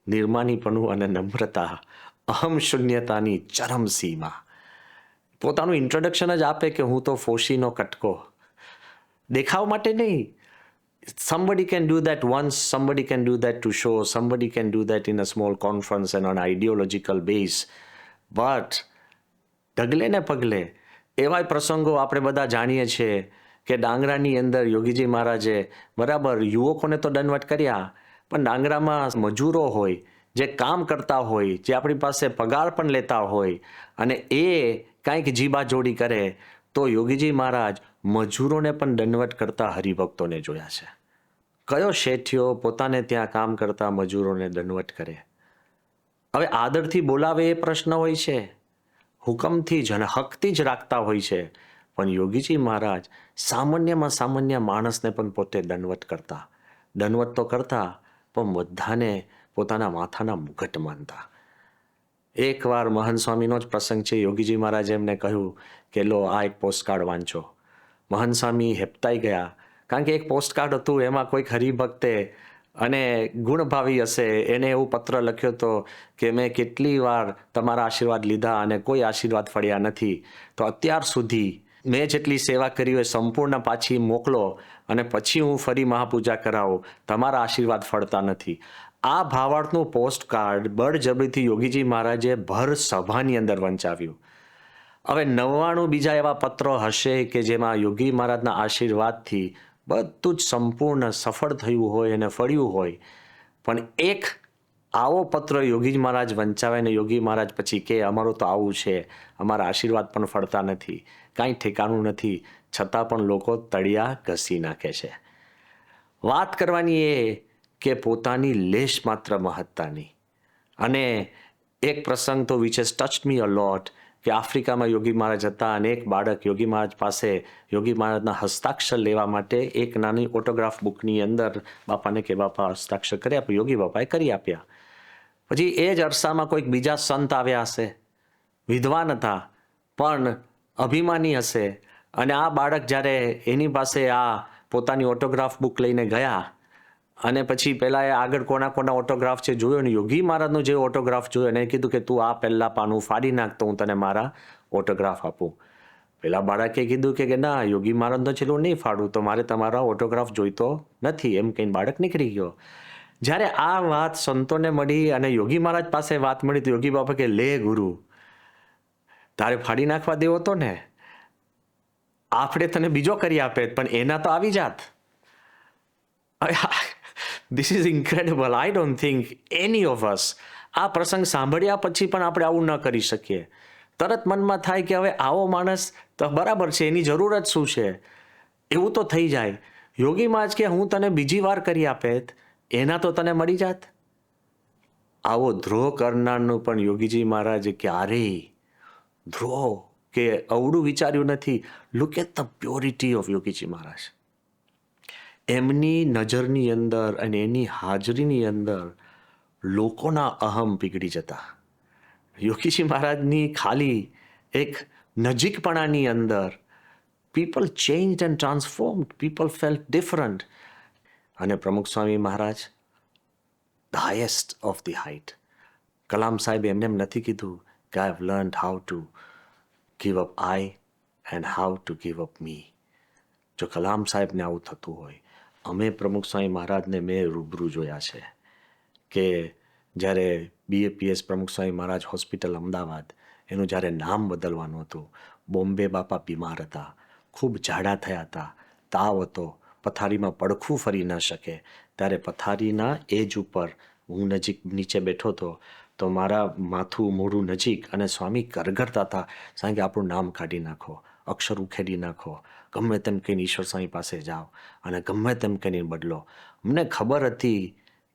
નિર્માનીપણું અને નમ્રતા, અહમ શૂન્યતાની ચરમ સીમા. પોતાનું ઇન્ટ્રોડક્શન જ આપે કે હું તો ફોશીનો કટકો, દેખાવ માટે નહીં. Somebody can do that once, somebody can do that to show, somebody can do that in a small conference and on an ideological base. But ડગલે ને પગલે એવા પ્રસંગો આપણે બધા જાણીએ છીએ કે ડાંગરાની અંદર યોગીજી મહારાજે બરાબર યુવકોને તો દંડવટ કર્યા, પણ ડાંગરામાં મજૂરો હોય, જે કામ કરતા હોય, જે આપણી પાસે પગાર પણ લેતા હોય, અને એ કાંઈક જીબા જોડી કરે તો યોગીજી મહારાજ મજૂરોને પણ દંડવટ કરતા હરિભક્તોને જોયા છે. કયો શેઠિયો પોતાને ત્યાં કામ કરતા મજૂરોને દંડવટ કરે? હવે આદરથી બોલાવે એ પ્રશ્ન હોય છે, હુકમથી જ અને હકથી જ રાખતા હોય છે, પણ યોગીજી મહારાજ સામાન્યમાં સામાન્ય માણસને પણ પોતે દંડવત કરતા. દંડવત તો કરતા, પણ બધાને પોતાના માથાના મુગટ માનતા. એકવાર મહંત સ્વામીનો જ પ્રસંગ છે. યોગીજી મહારાજે એમને કહ્યું કે લો આ એક પોસ્ટકાર્ડ વાંચો. મહંત સ્વામી હેપતાઈ ગયા, કારણ કે એક પોસ્ટકાર્ડ હતું, એમાં કોઈક હરિભક્તે અને ગુણભાવી હશે એને એવું પત્ર લખ્યો હતો કે મેં કેટલી વાર તમારા આશીર્વાદ લીધા અને કોઈ આશીર્વાદ ફળ્યા નથી, તો અત્યાર સુધી મેં જેટલી સેવા કરી હોય સંપૂર્ણ પાછી મોકલો અને પછી હું ફરી મહાપૂજા કરાવું, તમારા આશીર્વાદ ફળતા નથી. આ ભાવાર્થનું પોસ્ટકાર્ડ બળજબરીથી યોગીજી મહારાજે ભર સભાની અંદર વંચાવ્યું. હવે 99 બીજા એવા પત્રો હશે કે જેમાં યોગી મહારાજના આશીર્વાદથી બધું જ સંપૂર્ણ સફળ થયું હોય અને ફળ્યું હોય, પણ એક આવો પત્ર યોગી મહારાજ વંચાવે ને યોગી મહારાજ પછી કે અમારું તો આવું છે, અમારા આશીર્વાદ પણ ફળતા નથી, કાંઈ ઠેકાણું નથી, છતાં પણ લોકો તળિયા ઘસી નાખે છે. વાત કરવાની એ કે પોતાની લેશ માત્ર મહત્તાની. અને એક પ્રસંગ તો વિચ હેઝ ટચ્ડ મી અ લોટ કે આફ્રિકામાં યોગી મહારાજ હતા અને એક બાળક યોગી મહારાજ પાસે યોગી મહારાજના હસ્તાક્ષર લેવા માટે એક નાની ઓટોગ્રાફ બુકની અંદર બાપાને કે બાપા હસ્તાક્ષર કરી આપ્યું. યોગી બાપાએ કરી આપ્યા. પછી એ જ અરસામાં કોઈક બીજા સંત આવ્યા હશે, વિદ્વાન હતા પણ અભિમાની હશે, અને આ બાળક જ્યારે એની પાસે આ પોતાની ઓટોગ્રાફ બુક લઈને ગયા અને પછી પહેલાં એ આગળ કોના ઓટોગ્રાફ છે જોયો ને યોગી મહારાજનો જે ઓટોગ્રાફ જોયો એને કીધું કે તું આ પહેલાં પાનું ફાડી નાખ તો હું તને મારા ઓટોગ્રાફ આપું. પેલા બાળકે કીધું કે ના યોગી મહારાજનો છેલ્લું નહીં ફાડું, તો મારે તમારા ઓટોગ્રાફ જોઈતો નથી, એમ કહીને બાળક નીકળી ગયો. જ્યારે આ વાત સંતોને મળી અને યોગી મહારાજ પાસે વાત મળી તો યોગી બાપા કે લે ગુરુ, તારે ફાડી નાખવા દેવો હતો ને, આપણે તને બીજો કરી આપે પણ એના તો આવી જાત. This is incredible. I don't think any of us આ પ્રસંગ સાંભળ્યા પછી પણ આપણે આવું ન કરી શકીએ. તરત મનમાં થાય કે હવે આવો માણસ તો બરાબર છે, એની જરૂર જ શું છે, એવું તો થઈ જાય. યોગી મહારાજ કે હું તને બીજી વાર કરી આપે એના તો તને મળી જાત. આવો ધ્રોહ કરનારનું પણ યોગીજી મહારાજે ક્યારેય ધ્રોહ કે અવળું વિચાર્યું નથી. Look at the purity of Yogiji Maharaj. એમની નજરની અંદર અને એની હાજરીની અંદર લોકોના અહમ પીગળી જતા. યોગીજી મહારાજની ખાલી એક નજીકપણાની અંદર people changed and transformed, people felt different. અને Pramukh Swami Maharaj the highest of the height. Kalam સાહેબ એમને એમ નથી કીધું કે I have learned how to give up I and how to give up me. જો કલામ સાહેબને આવું થતું હોય, અમે પ્રમુખ સ્વામી મહારાજને મેં રૂબરૂ જોયા છે કે જ્યારે BAPS પ્રમુખ સ્વામી મહારાજ હોસ્પિટલ અમદાવાદ એનું જ્યારે નામ બદલવાનું હતું, બોમ્બે બાપા બીમાર હતા, ખૂબ જાડા થયા હતા, તાવ હતો, પથારીમાં પડખું ફરી ન શકે, ત્યારે પથારીના એજ ઉપર હું નીચે બેઠો હતો તો મારા માથું મોઢું નજીક અને સ્વામી ગરગરતા હતા, સાંજે આપણું નામ કાઢી નાખો, અક્ષર ઉખેડી નાખો, ગમે તેમ કહીને ઈશ્વર સ્વામી પાસે જાઓ અને ગમે તેમ કહીને બદલો. અમને ખબર હતી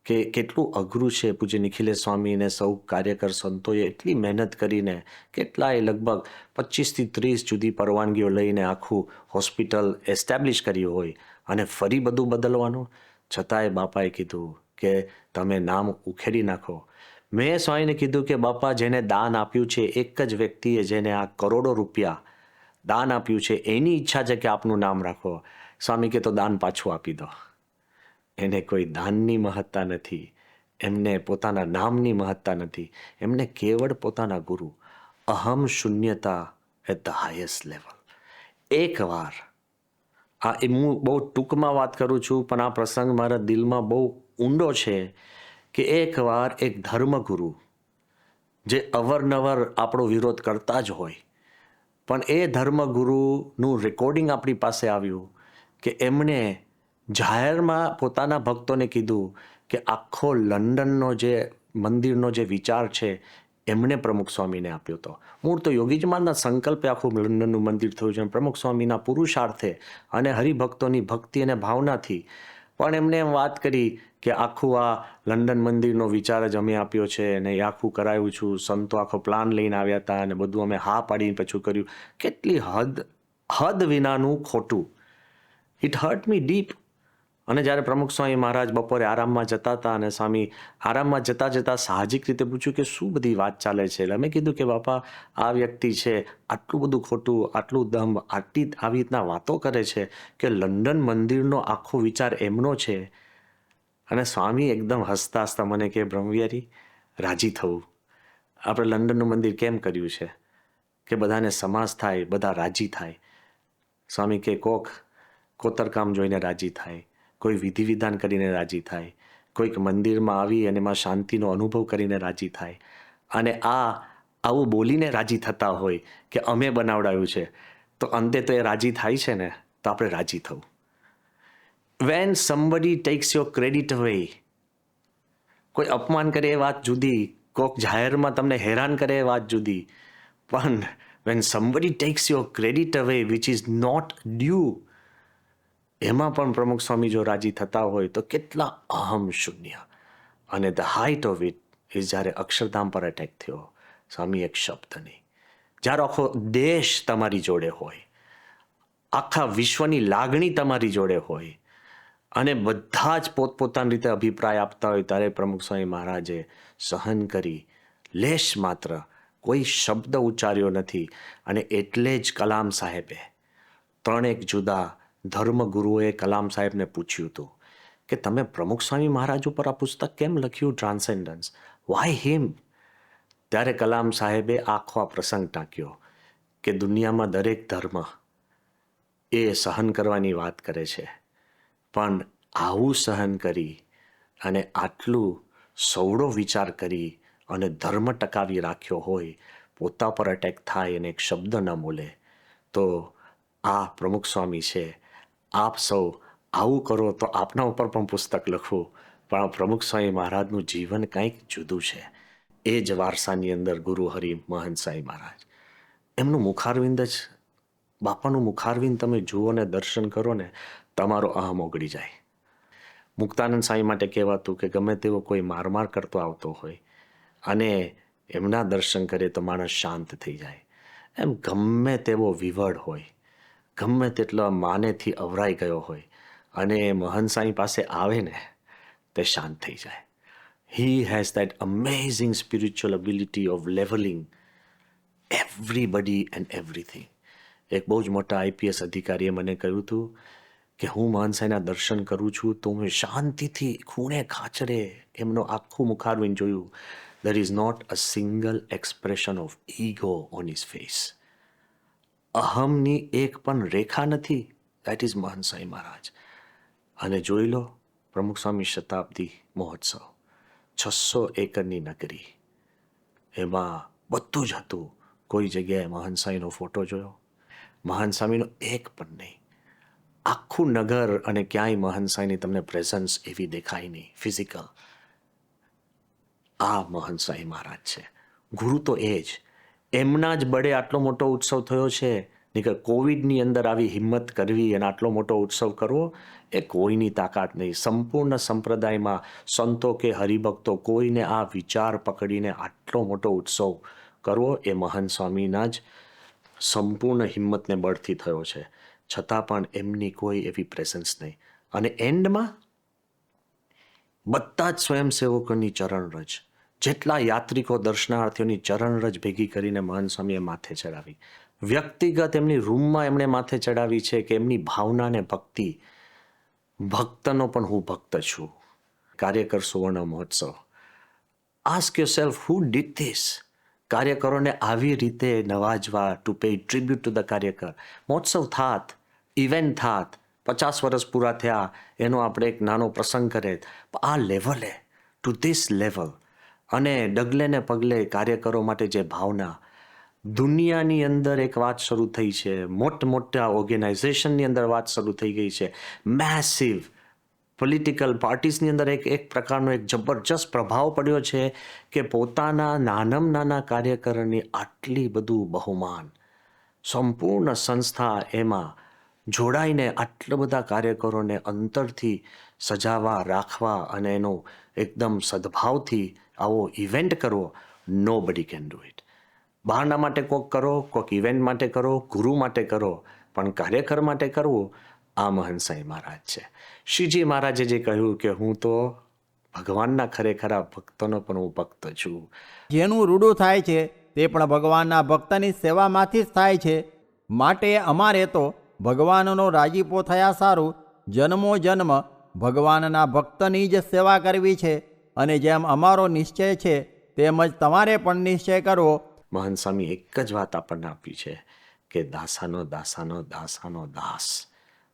કે કેટલું અઘરું છે. પૂજ્ય નિખિલેશ સ્વામી અને સૌ કાર્યકર સંતોએ એટલી મહેનત કરીને કેટલાય લગભગ 25 થી 30 જુદી પરવાનગીઓ લઈને આખું હોસ્પિટલ એસ્ટાબ્લિશ કર્યું હોય અને ફરી બધું બદલવાનું. છતાંય બાપાએ કીધું કે તમે નામ ઉખેડી નાખો. મેં સ્વામીને કીધું કે બાપા જેને દાન આપ્યું છે, એક જ વ્યક્તિએ જેને આ કરોડો રૂપિયા દાન આપ્યું છે, એની ઈચ્છા છે કે આપનું નામ રાખો. સ્વામી કે તો દાન પાછું આપી દો. એને કોઈ દાનની મહત્તા નથી, એમને પોતાના નામની મહત્તા નથી, એમને કેવળ પોતાના ગુરુ. અહમ શૂન્યતા એટ ધ હાઈએસ્ટ લેવલ. એકવાર હું બહુ ટૂંકમાં વાત કરું છું પણ આ પ્રસંગ મારા દિલમાં બહુ ઊંડો છે કે એકવાર એક ધર્મગુરુ જે અવરનવર આપણો વિરોધ કરતા જ હોય, પણ એ ધર્મગુરુનું રેકોર્ડિંગ આપણી પાસે આવ્યું કે એમણે જાહેરમાં પોતાના ભક્તોને કીધું કે આખો લંડનનો જે મંદિરનો જે વિચાર છે એમણે પ્રમુખ સ્વામીને આપ્યો હતો. મૂળ તો યોગીજી મહારાજના સંકલ્પે આખું લંડનનું મંદિર થયું છે, પ્રમુખ સ્વામીના પુરુષાર્થે અને હરિભક્તોની ભક્તિ અને ભાવનાથી. પણ એમણે એમ વાત કરી કે આખું આ લંડન મંદિરનો વિચાર જ અમે આપ્યો છે અને એ આખું કરાવ્યું છું, સંતો આખો પ્લાન લઈને આવ્યા હતા અને બધું અમે હા પાડીને પાછું કર્યું. કેટલી હદ હદ વિનાનું ખોટું. It hurt me deep. અને જ્યારે પ્રમુખ સ્વામી મહારાજ બપોરે આરામમાં જતા હતા અને સ્વામી આરામમાં જતાં જતાં સાહજિક રીતે પૂછ્યું કે શું બધી વાત ચાલે છે. એટલે અમે કીધું કે બાપા, આ વ્યક્તિ છે આટલું બધું ખોટું, આટલું દંભ, આટલી આવી રીતના વાતો કરે છે કે લંડન મંદિરનો આખો વિચાર એમનો છે. અને સ્વામી એકદમ હસતા હસતા મને કે બ્રહ્મવિહારી, રાજી થવું. આપણે લંડનનું મંદિર કેમ કર્યું છે કે બધાને સમાસ થાય, બધા રાજી થાય. સ્વામી કે કોતરકામ જોઈને રાજી થાય, કોઈ વિધિ વિધાન કરીને રાજી થાય, કોઈક મંદિરમાં આવી અને એમાં શાંતિનો અનુભવ કરીને રાજી થાય. અને આવું બોલીને રાજી થતા હોય કે અમે બનાવડાવ્યું છે, તો અંતે તો એ રાજી થાય છે ને, તો આપણે રાજી થવું. When somebody takes your credit away, કોઈ અપમાન કરે એ વાત જુદી, કોક જાહેરમાં તમને હેરાન કરે એ વાત જુદી, પણ when somebody takes your credit away which is not due, એમાં પણ પ્રમુખ સ્વામી જો રાજી થતા હોય તો કેટલા અહમ શૂન્ય. અને the height of it is જ્યારે અક્ષરધામ પર એટેક થયો. સ્વામી એક શબ્દ નહીં, જ્યારે આખો દેશ તમારી જોડે હોય, આખા વિશ્વની લાગણી તમારી જોડે હોય અને બધા જ પોતપોતાની રીતે અભિપ્રાય આપતા હોય, ત્યારે પ્રમુખ સ્વામી મહારાજે સહન કરી, લેશ માત્ર કોઈ શબ્દ ઉચ્ચાર્યો નથી. અને એટલે જ કલામ સાહેબે, ત્રણેક જુદા ધર્મગુરુઓએ કલામ સાહેબને પૂછ્યું હતું કે તમે પ્રમુખ સ્વામી મહારાજ ઉપર આ પુસ્તક કેમ લખ્યું, ટ્રાન્સેન્ડન્સ, વાય હિમ? ત્યારે કલામ સાહેબે આખો આ પ્રસંગ ટાંક્યો કે દુનિયામાં દરેક ધર્મ એ સહન કરવાની વાત કરે છે, પણ આવું સહન કરી અને આટલું સવડો વિચાર કરી અને ધર્મ ટકાવી રાખ્યો હોય, પોતા પર અટેક થાય અને એક શબ્દ ન બોલે, તો આ પ્રમુખ સ્વામી છે. આપ સૌ આવું કરો તો આપના ઉપર પણ પુસ્તક લખવું, પણ આ પ્રમુખ સ્વામી મહારાજનું જીવન કંઈક જુદું છે. એ જ વારસાની અંદર ગુરુ હરિ મહંત સાંઈ મહારાજ, એમનું મુખારવિંદ જ, બાપાનું મુખારવિંદ તમે જુઓ ને દર્શન કરો ને, તમારો અહમ ઓગળી જાય. મુક્તાનંદ સ્વામી માટે કહેવાતું કે ગમે તેવો કોઈ મારમાર કરતો આવતો હોય અને એમના દર્શન કરે તો માણસ શાંત થઈ જાય. એમ ગમે તેવો વિવડ હોય, ગમે તેટલા માનેથી અવરાઈ ગયો હોય અને મહંત સાંઈ પાસે આવે ને, તે શાંત થઈ જાય. He has that amazing spiritual ability of leveling everybody and everything. એક બહુ જ મોટા IPS અધિકારીએ મને કહ્યું હતું કે હું મહંત સાંઈના દર્શન કરું છું તો મેં શાંતિથી ખૂણે ખાચરે એમનો આખું મુખારવિંદ જોયું. There is not a single expression of ego on his face. અહમની એક પણ રેખા નથી. That is મહંત સાંઈ મહારાજ. અને જોઈ લો પ્રમુખ સ્વામી શતાબ્દી મહોત્સવ, 600 એકરની નગરી, એમાં બધું જ હતું. કોઈ જગ્યાએ મહંત સાંઈનો ફોટો જોયો? મહંત સ્વામીનો એક પણ નહીં. આખું નગર અને ક્યાંય મહંત સાંઈની તમને પ્રેઝન્સ એવી દેખાય નહીં, ફિઝિકલ. આ મહંત સાંઈ મહારાજ છે. ગુરુ તો એ જ, એમના જ બળે આટલો મોટો ઉત્સવ થયો છે. નહીં કે કોવિડની અંદર આવી હિંમત કરવી અને આટલો મોટો ઉત્સવ કરવો એ કોઈની તાકાત નહીં. સંપૂર્ણ સંપ્રદાયમાં સંતો કે હરિભક્તો કોઈને આ વિચાર પકડીને આટલો મોટો ઉત્સવ કરવો એ મહંત સ્વામીના જ સંપૂર્ણ હિંમતને બળથી થયો છે. છતાં પણ એમની કોઈ એવી પ્રેઝન્સ નહીં. અને એન્ડમાં બધા જ સ્વયંસેવકોની ચરણરજ, જેટલા યાત્રિકો દર્શનાર્થીઓની ચરણરજ ભેગી કરીને મહંત સ્વામીએ માથે ચડાવી. વ્યક્તિગત એમની રૂમમાં એમણે માથે ચડાવી છે કે એમની ભાવના ને ભક્તિ, ભક્તનો પણ હું ભક્ત છું. કાર્યકર સુવર્ણ મહોત્સવ, ask yourself who did this. કાર્યકરોને આવી રીતે નવાજવા, to pay tribute to the કાર્યકર. મહોત્સવ થાત, ઇવેન્ટ થાત, 50 વર્ષ પૂરા થયા એનો આપણે એક નાનો પ્રસંગ કરે, આ લેવલે, ટુ ધીસ લેવલ. અને ડગલે ને પગલે કાર્યકરો માટે જે ભાવના, દુનિયાની અંદર એક વાત શરૂ થઈ છે, મોટા ઓર્ગેનાઇઝેશનની અંદર વાત શરૂ થઈ ગઈ છે, મેસિવ પોલિટિકલ પાર્ટીસની અંદર એક પ્રકારનો એક જબરજસ્ત પ્રભાવ પડ્યો છે કે પોતાના નાનામાં નાના કાર્યકરની આટલી બધું બહુમાન, સંપૂર્ણ સંસ્થા એમાં જોડાઈને આટલા બધા કાર્યકરોને અંતરથી સજાવવા, રાખવા અને એનો એકદમ સદભાવથી આવો ઇવેન્ટ કરવો, નોબડી કેન ડુ ઇટ. બહારના માટે કોક કરો, કોક ઇવેન્ટ માટે કરો, ગુરુ માટે કરો, પણ કાર્યકર માટે કરવું આ મહંત સાંઈ મહારાજ છે. શ્રીજી મહારાજે જે કહ્યું કે હું તો ભગવાનના ખરેખરા ભક્તનો પણ હું ભક્ત છું. જેનું રૂડું થાય છે તે પણ ભગવાનના ભક્તની સેવામાંથી જ થાય છે. માટે અમારે તો ભગવાનનો રાજીપો થયા સારું જન્મો જન્મ ભગવાનના ભક્તની જ સેવા કરવી છે. અને જેમ અમારો નિશ્ચય છે તેમજ તમારે પણ નિશ્ચય કરવો. મહંત સ્વામી એક જ વાત આપણને આપી છે કે દાસાનો દાસાનો દાસાનો દાસ.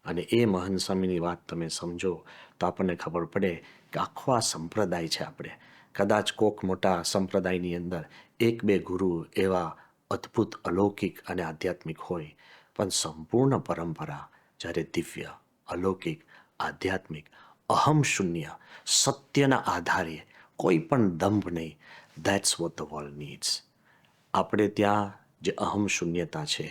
અને એ મહંત સ્વામીની વાત તમે સમજો તો આપણને ખબર પડે કે આખો આ સંપ્રદાય છે. આપણે કદાચ કોક મોટા સંપ્રદાયની અંદર એક બે ગુરુ એવા અદ્ભુત અલૌકિક અને આધ્યાત્મિક હોય, પણ સંપૂર્ણ પરંપરા જ્યારે દિવ્ય, અલૌકિક, આધ્યાત્મિક, અહમ શૂન્ય, સત્યના આધારે, કોઈ પણ દંભ નહીં. That's vote the world needs. આપણે ત્યાં જે અહમ શૂન્યતા છે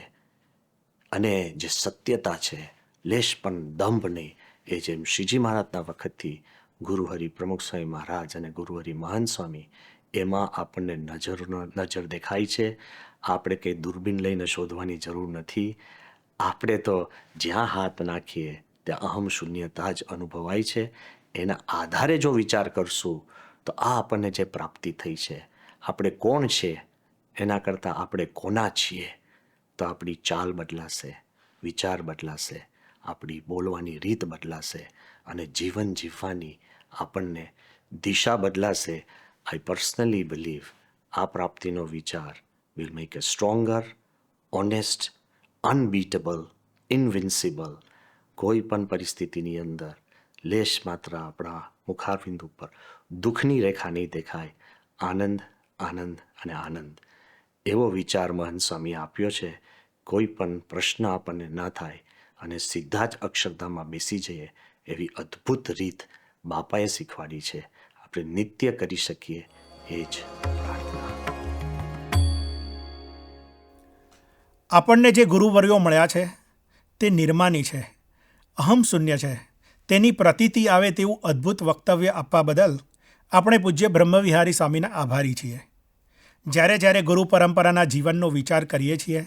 અને જે સત્યતા છે, લેશ પણ દંભ નહીં, એ જેમ શ્રીજી મહારાજના વખતથી ગુરુહરિ પ્રમુખ સ્વામી મહારાજ અને ગુરુહરિ મહંત સ્વામી, એમાં આપણને નજર દેખાય છે. આપણે કંઈ દૂરબીન લઈને શોધવાની જરૂર નથી. આપણે તો જ્યાં હાથ નાખીએ ત્યાં અહમ શૂન્યતા જ અનુભવાય છે. એના આધારે જો વિચાર કરશું તો આ આપણને જે પ્રાપ્તિ થઈ છે, આપણે કોણ છે એના કરતાં આપણે કોના છીએ, તો આપણી ચાલ બદલાશે, વિચાર બદલાશે, આપણી બોલવાની રીત બદલાશે અને જીવન જીવવાની આપણને દિશા બદલાશે. આઈ પર્સનલી બિલીવ આ પ્રાપ્તિનો વિચાર will make a stronger, honest, unbeatable, invincible. કોઈ પણ પરિસ્થિતિની અંદર લેશ માત્ર આપણા મુખારવિંદ ઉપર દુઃખની રેખા નહીં દેખાય. આનંદ, આનંદ અને આનંદ. એવો વિચાર મહંત સ્વામીએ આપ્યો છે. કોઈ પણ પ્રશ્ન આપણને ના થાય અને સીધા જ અક્ષરધામમાં બેસી જઈએ એવી અદ્ભુત રીત બાપાએ શીખવાડી છે. આપણે નિત્ય કરી શકીએ એ જ પ્રાર્થના. આપણને જે ગુરુવર્યો મળ્યા છે તે નિર્માની છે, અહમ શૂન્ય છે. તેની પ્રતીતિ આવે તેવું અદ્ભુત વક્તવ્ય આપવા બદલ આપણે પૂજ્ય બ્રહ્મવિહારી સ્વામીના આભારી છીએ. જ્યારે જ્યારે ગુરુ પરંપરાના જીવનનો વિચાર કરીએ છીએ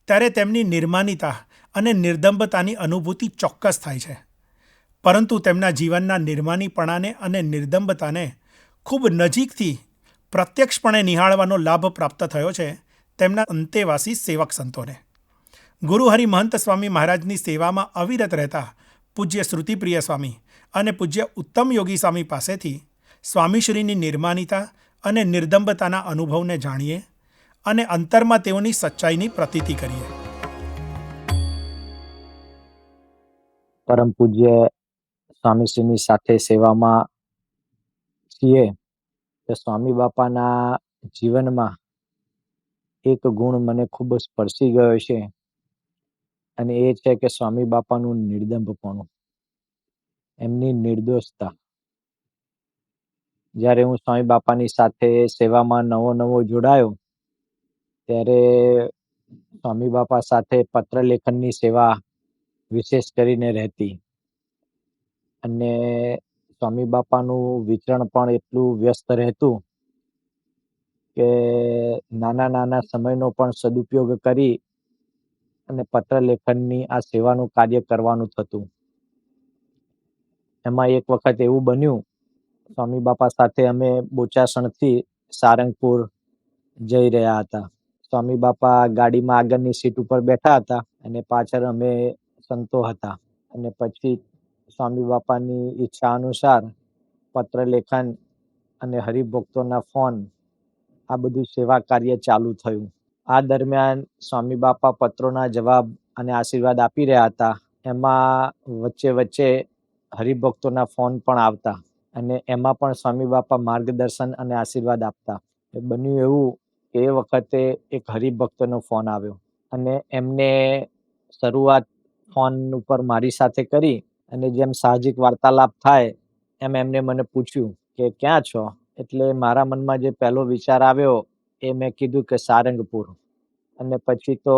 ત્યારે તેમની નિર્માનિતા અને નિર્દંભતાની અનુભૂતિ ચોક્કસ થાય છે. પરંતુ તેમના જીવનના નિર્માનીપણાને અને નિર્દંભતાને ખૂબ નજીકથી પ્રત્યક્ષપણે નિહાળવાનો લાભ પ્રાપ્ત થયો છે તેમના અંતેવાસી સેવક સંતોને. ગુરુહરિ મહંત સ્વામી મહારાજની સેવામાં અવિરત રહેતા પૂજ્ય શ્રુતિપ્રિય સ્વામી અને પૂજ્ય ઉત્તમ યોગી સ્વામી પાસેથી સ્વામીશ્રીની નિર્માનિતા અને નિર્દંભતાના અનુભવને જાણીએ અને અંતરમાં તેઓની સચ્ચાઈની પ્રતીતિ કરીએ. પરમ પૂજ્ય સ્વામીશ્રીની સાથે સેવામાં છીએ તો સ્વામી બાપાના જીવનમાં એક ગુણ મને ખૂબ સ્પર્શી ગયો છે અને એ છે કે સ્વામી બાપાનું નિર્દંભપણું, એમની નિર્દોષતા. જ્યારે હું સ્વામી બાપાની સાથે સેવામાં નવો જોડાયો ત્યારે સ્વામી બાપા સાથે પત્ર લેખનની સેવા વિશેષ કરીને રહેતી અને સ્વામી બાપાનું વિચરણ પણ એટલું વ્યસ્ત રહેતું કે નાના સમયનો પણ સદુપયોગ કરી અને પત્ર લેખનની આ સેવાનું કાર્ય કરવાનું થતું. એમાં એક વખત એવું બન્યું, સ્વામી બાપા સાથે અમે બોચાસણથી સારંગપુર જઈ રહ્યા હતા. સ્વામી બાપા ગાડીમાં આગળની સીટ ઉપર બેઠા હતા અને પાછળ અમે સંતો હતા. અને પછી સ્વામી બાપાની ઈચ્છા અનુસાર પત્ર લેખન અને હરિભક્તોના ફોન, આ બધું સેવા કાર્ય ચાલુ થયું. આ દરમિયાન સ્વામી બાપા પત્રોના જવાબ અને આશીર્વાદ આપી રહ્યા હતા. એમાં વચ્ચે હરિભક્તોના ફોન પણ આવતા અને એમાં પણ સ્વામી બાપા માર્ગદર્શન અને આશીર્વાદ આપતા. બન્યું એવું કે એ વખતે એક હરિભક્તનો ફોન આવ્યો અને એમને શરૂઆત ફોન ઉપર મારી સાથે કરી અને જેમ સાહજિક વાર્તાલાપ થાય એમ એમને મને પૂછ્યું કે ક્યાં છો? એટલે મારા મનમાં જે પહેલો વિચાર આવ્યો એ મેં કીધું કે સારંગપુર. અને પછી તો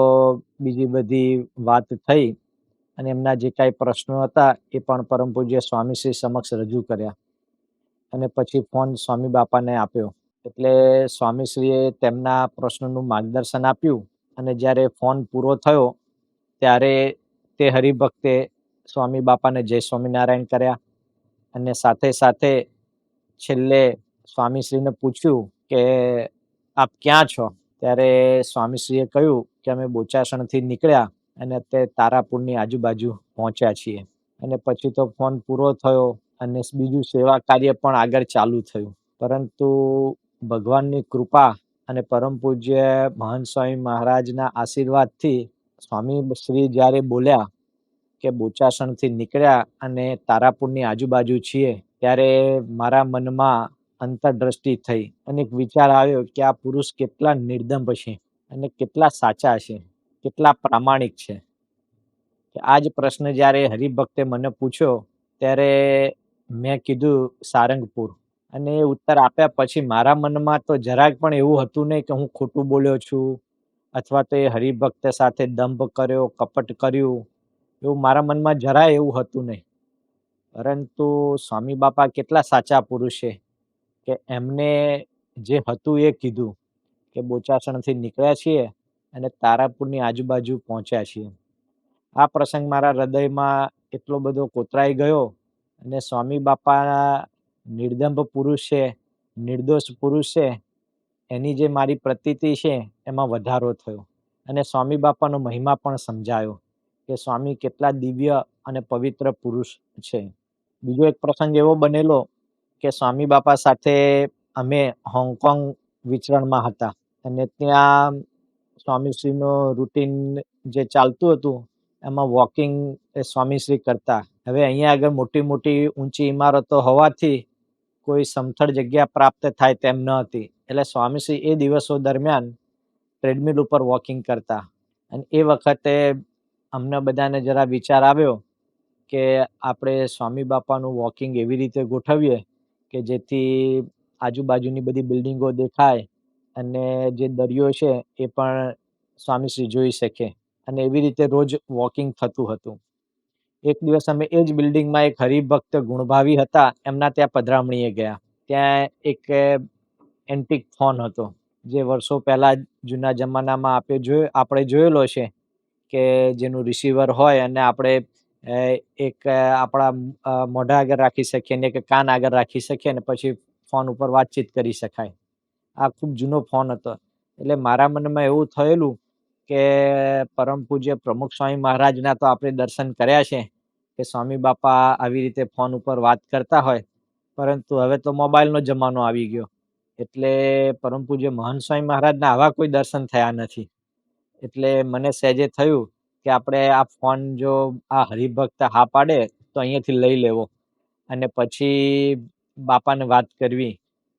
બીજી બધી વાત થઈ અને એમના જે કાંઈ પ્રશ્નો હતા એ પણ પરમ પૂજ્ય સ્વામીશ્રી સમક્ષ રજૂ કર્યા અને પછી ફોન સ્વામી બાપાને આપ્યો. એટલે સ્વામીશ્રીએ તેમના પ્રશ્નનું માર્ગદર્શન આપ્યું અને જ્યારે ફોન પૂરો થયો ત્યારે તે હરિભક્તે સ્વામી બાપાને જય સ્વામિનારાયણ કર્યા અને સાથે સાથે છેલ્લે સ્વામીશ્રીને પૂછ્યું કે આપ ક્યાં છો? ત્યારે સ્વામીશ્રીએ કહ્યું કે અમે બોચાસણથી નીકળ્યા અને તે તારાપુરની આજુબાજુ પહોંચ્યા છીએ. અને પછી તો ફોન પૂરો થયો અને બીજું સેવા કાર્ય પણ આગળ ચાલુ થયું. પરંતુ ભગવાનની કૃપા અને પરમ પૂજ્ય મહંત સ્વામી મહારાજના આશીર્વાદથી સ્વામી શ્રી જ્યારે બોલ્યા કે બોચાસણથી નીકળ્યા અને તારાપુરની આજુબાજુ છીએ, ત્યારે મારા મનમાં અંતરદ્રષ્ટિ થઈ અને એક વિચાર આવ્યો કે આ પુરુષ કેટલા નિર્દંભ છે અને કેટલા સાચા છે, કેટલા પ્રામાણિક છે. આ જ પ્રશ્ન જ્યારે હરિભક્તે મને પૂછ્યો ત્યારે મેં કીધું સારંગપુર. અને એ ઉત્તર આપ્યા પછી મારા મનમાં તો જરાક પણ એવું હતું નહીં કે હું ખોટું બોલ્યો છું અથવા તો એ હરિભક્ત સાથે દંભ કર્યો, કપટ કર્યું, એવું મારા મનમાં જરાય એવું હતું નહીં. પરંતુ સ્વામી બાપા કેટલા સાચા પુરુષ છે કે એમને જે હતું એ કીધું કે બોચાસણથી નીકળ્યા છીએ અને તારાપુરની આજુબાજુ પહોંચ્યા છીએ. આ પ્રસંગ મારા હૃદયમાં એટલો બધો કોતરાઈ ગયો અને સ્વામી બાપા નિર્દંભ પુરુષ છે, નિર્દોષ પુરુષ છે, એની જે મારી પ્રતીતિ છે એમાં વધારો થયો અને સ્વામી બાપાનો મહિમા પણ સમજાયો કે સ્વામી કેટલા દિવ્ય અને પવિત્ર પુરુષ છે. બીજો એક પ્રસંગ એવો બનેલો કે સ્વામી બાપા સાથે અમે હોંગકોંગ વિચરણમાં હતા અને ત્યાં સ્વામીશ્રીનો રૂટીન જે ચાલતું હતું એમાં વોકિંગ સ્વામીશ્રી કરતા. હવે અહીંયા આગળ મોટી મોટી ઊંચી ઇમારતો હોવાથી કોઈ સમથળ જગ્યા પ્રાપ્ત થાય તેમ ન હતી, એટલે સ્વામીશ્રી એ દિવસો દરમિયાન ટ્રેડમિલ ઉપર વોકિંગ કરતા. અને એ વખતે અમને બધાને જરા વિચાર આવ્યો કે આપણે સ્વામી બાપાનું વોકિંગ એવી રીતે ગોઠવીએ કે જેથી આજુબાજુની બધી બિલ્ડિંગો દેખાય અને જે દરિયો છે એ પણ સ્વામીશ્રી જોઈ શકે અને એવી રીતે રોજ વોકિંગ થતું હતું. એક દિવસ અમે એ જ બિલ્ડિંગમાં એક હરિભક્ત ગુણભાવી હતા, એમના ત્યાં પધરામણીએ ગયા. ત્યાં એક એન્ટિક ફોન હતો જે વર્ષો પહેલા જૂના જમાનામાં આપણે જોયેલો છે કે જેનું રિસીવર હોય અને આપણે એક આપણા મોઢા આગળ રાખી શકીએ ને કે કાન આગળ રાખી શકીએ ને પછી ફોન ઉપર વાતચીત કરી શકાય. આ ખૂબ જૂનો ફોન હતો. એટલે મારા મનમાં એવું થયેલું કે પરમ પૂજ્ય પ્રમુખ સ્વામી મહારાજના તો આપણે દર્શન કર્યા છે કે સ્વામી બાપા આવી રીતે ફોન ઉપર વાત કરતા હોય, પરંતુ હવે તો મોબાઈલનો જમાનો આવી ગયો એટલે પરમ પૂજ્ય મહંત સ્વામી મહારાજના આવા કોઈ દર્શન થયા નથી. એટલે મને સહેજે થયું કે આપણે આ ફોન જો આ હરિભક્ત હા પાડે તો અહીંયાથી લઈ લેવો અને પછી બાપાને વાત કરવી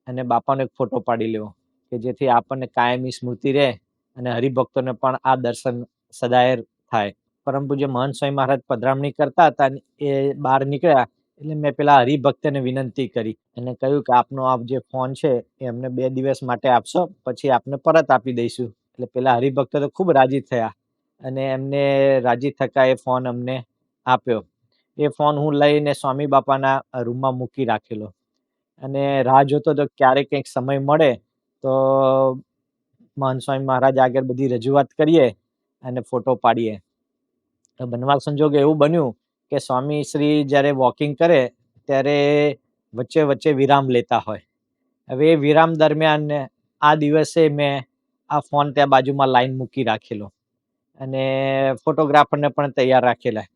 અને બાપાનો એક ફોટો પાડી લેવો કે જેથી આપણને કાયમી સ્મૃતિ રહે અને હરિભક્તોને પણ આ દર્શન સદાય થાય. પરમ પૂજ્ય મહંત સ્વામી મહારાજ પધરામણી કરતા હતા એ બહાર નીકળ્યા એટલે મેં પેલા હરિભક્તને વિનંતી કરી અને કહ્યું કે આપનો આપ જે ફોન છે એ અમને 2 દિવસ માટે આપશો, પછી આપને પરત આપી દઈશું. એટલે પેલા હરિભક્તો તો ખૂબ રાજી થયા અને એમને રાજી થકા એ ફોન અમને આપ્યો. એ ફોન હું લઈને સ્વામી બાપાના રૂમમાં મૂકી રાખેલો અને રાહ જોતો તો ક્યારે કંઈક સમય મળે તો મહંત સ્વામી મહારાજ આગળ બધી રજૂઆત કરીએ અને ફોટો પાડીએ. બનવા સંજોગે એવું બન્યું કે સ્વામી શ્રી જ્યારે વોકિંગ કરે ત્યારે વચ્ચે વચ્ચે વિરામ લેતા હોય. હવે એ વિરામ દરમિયાન આ દિવસે મેં આ ફોન ત્યાં બાજુમાં લાઈન મૂકી રાખેલો અને ફોટોગ્રાફરને પણ તૈયાર રાખેલા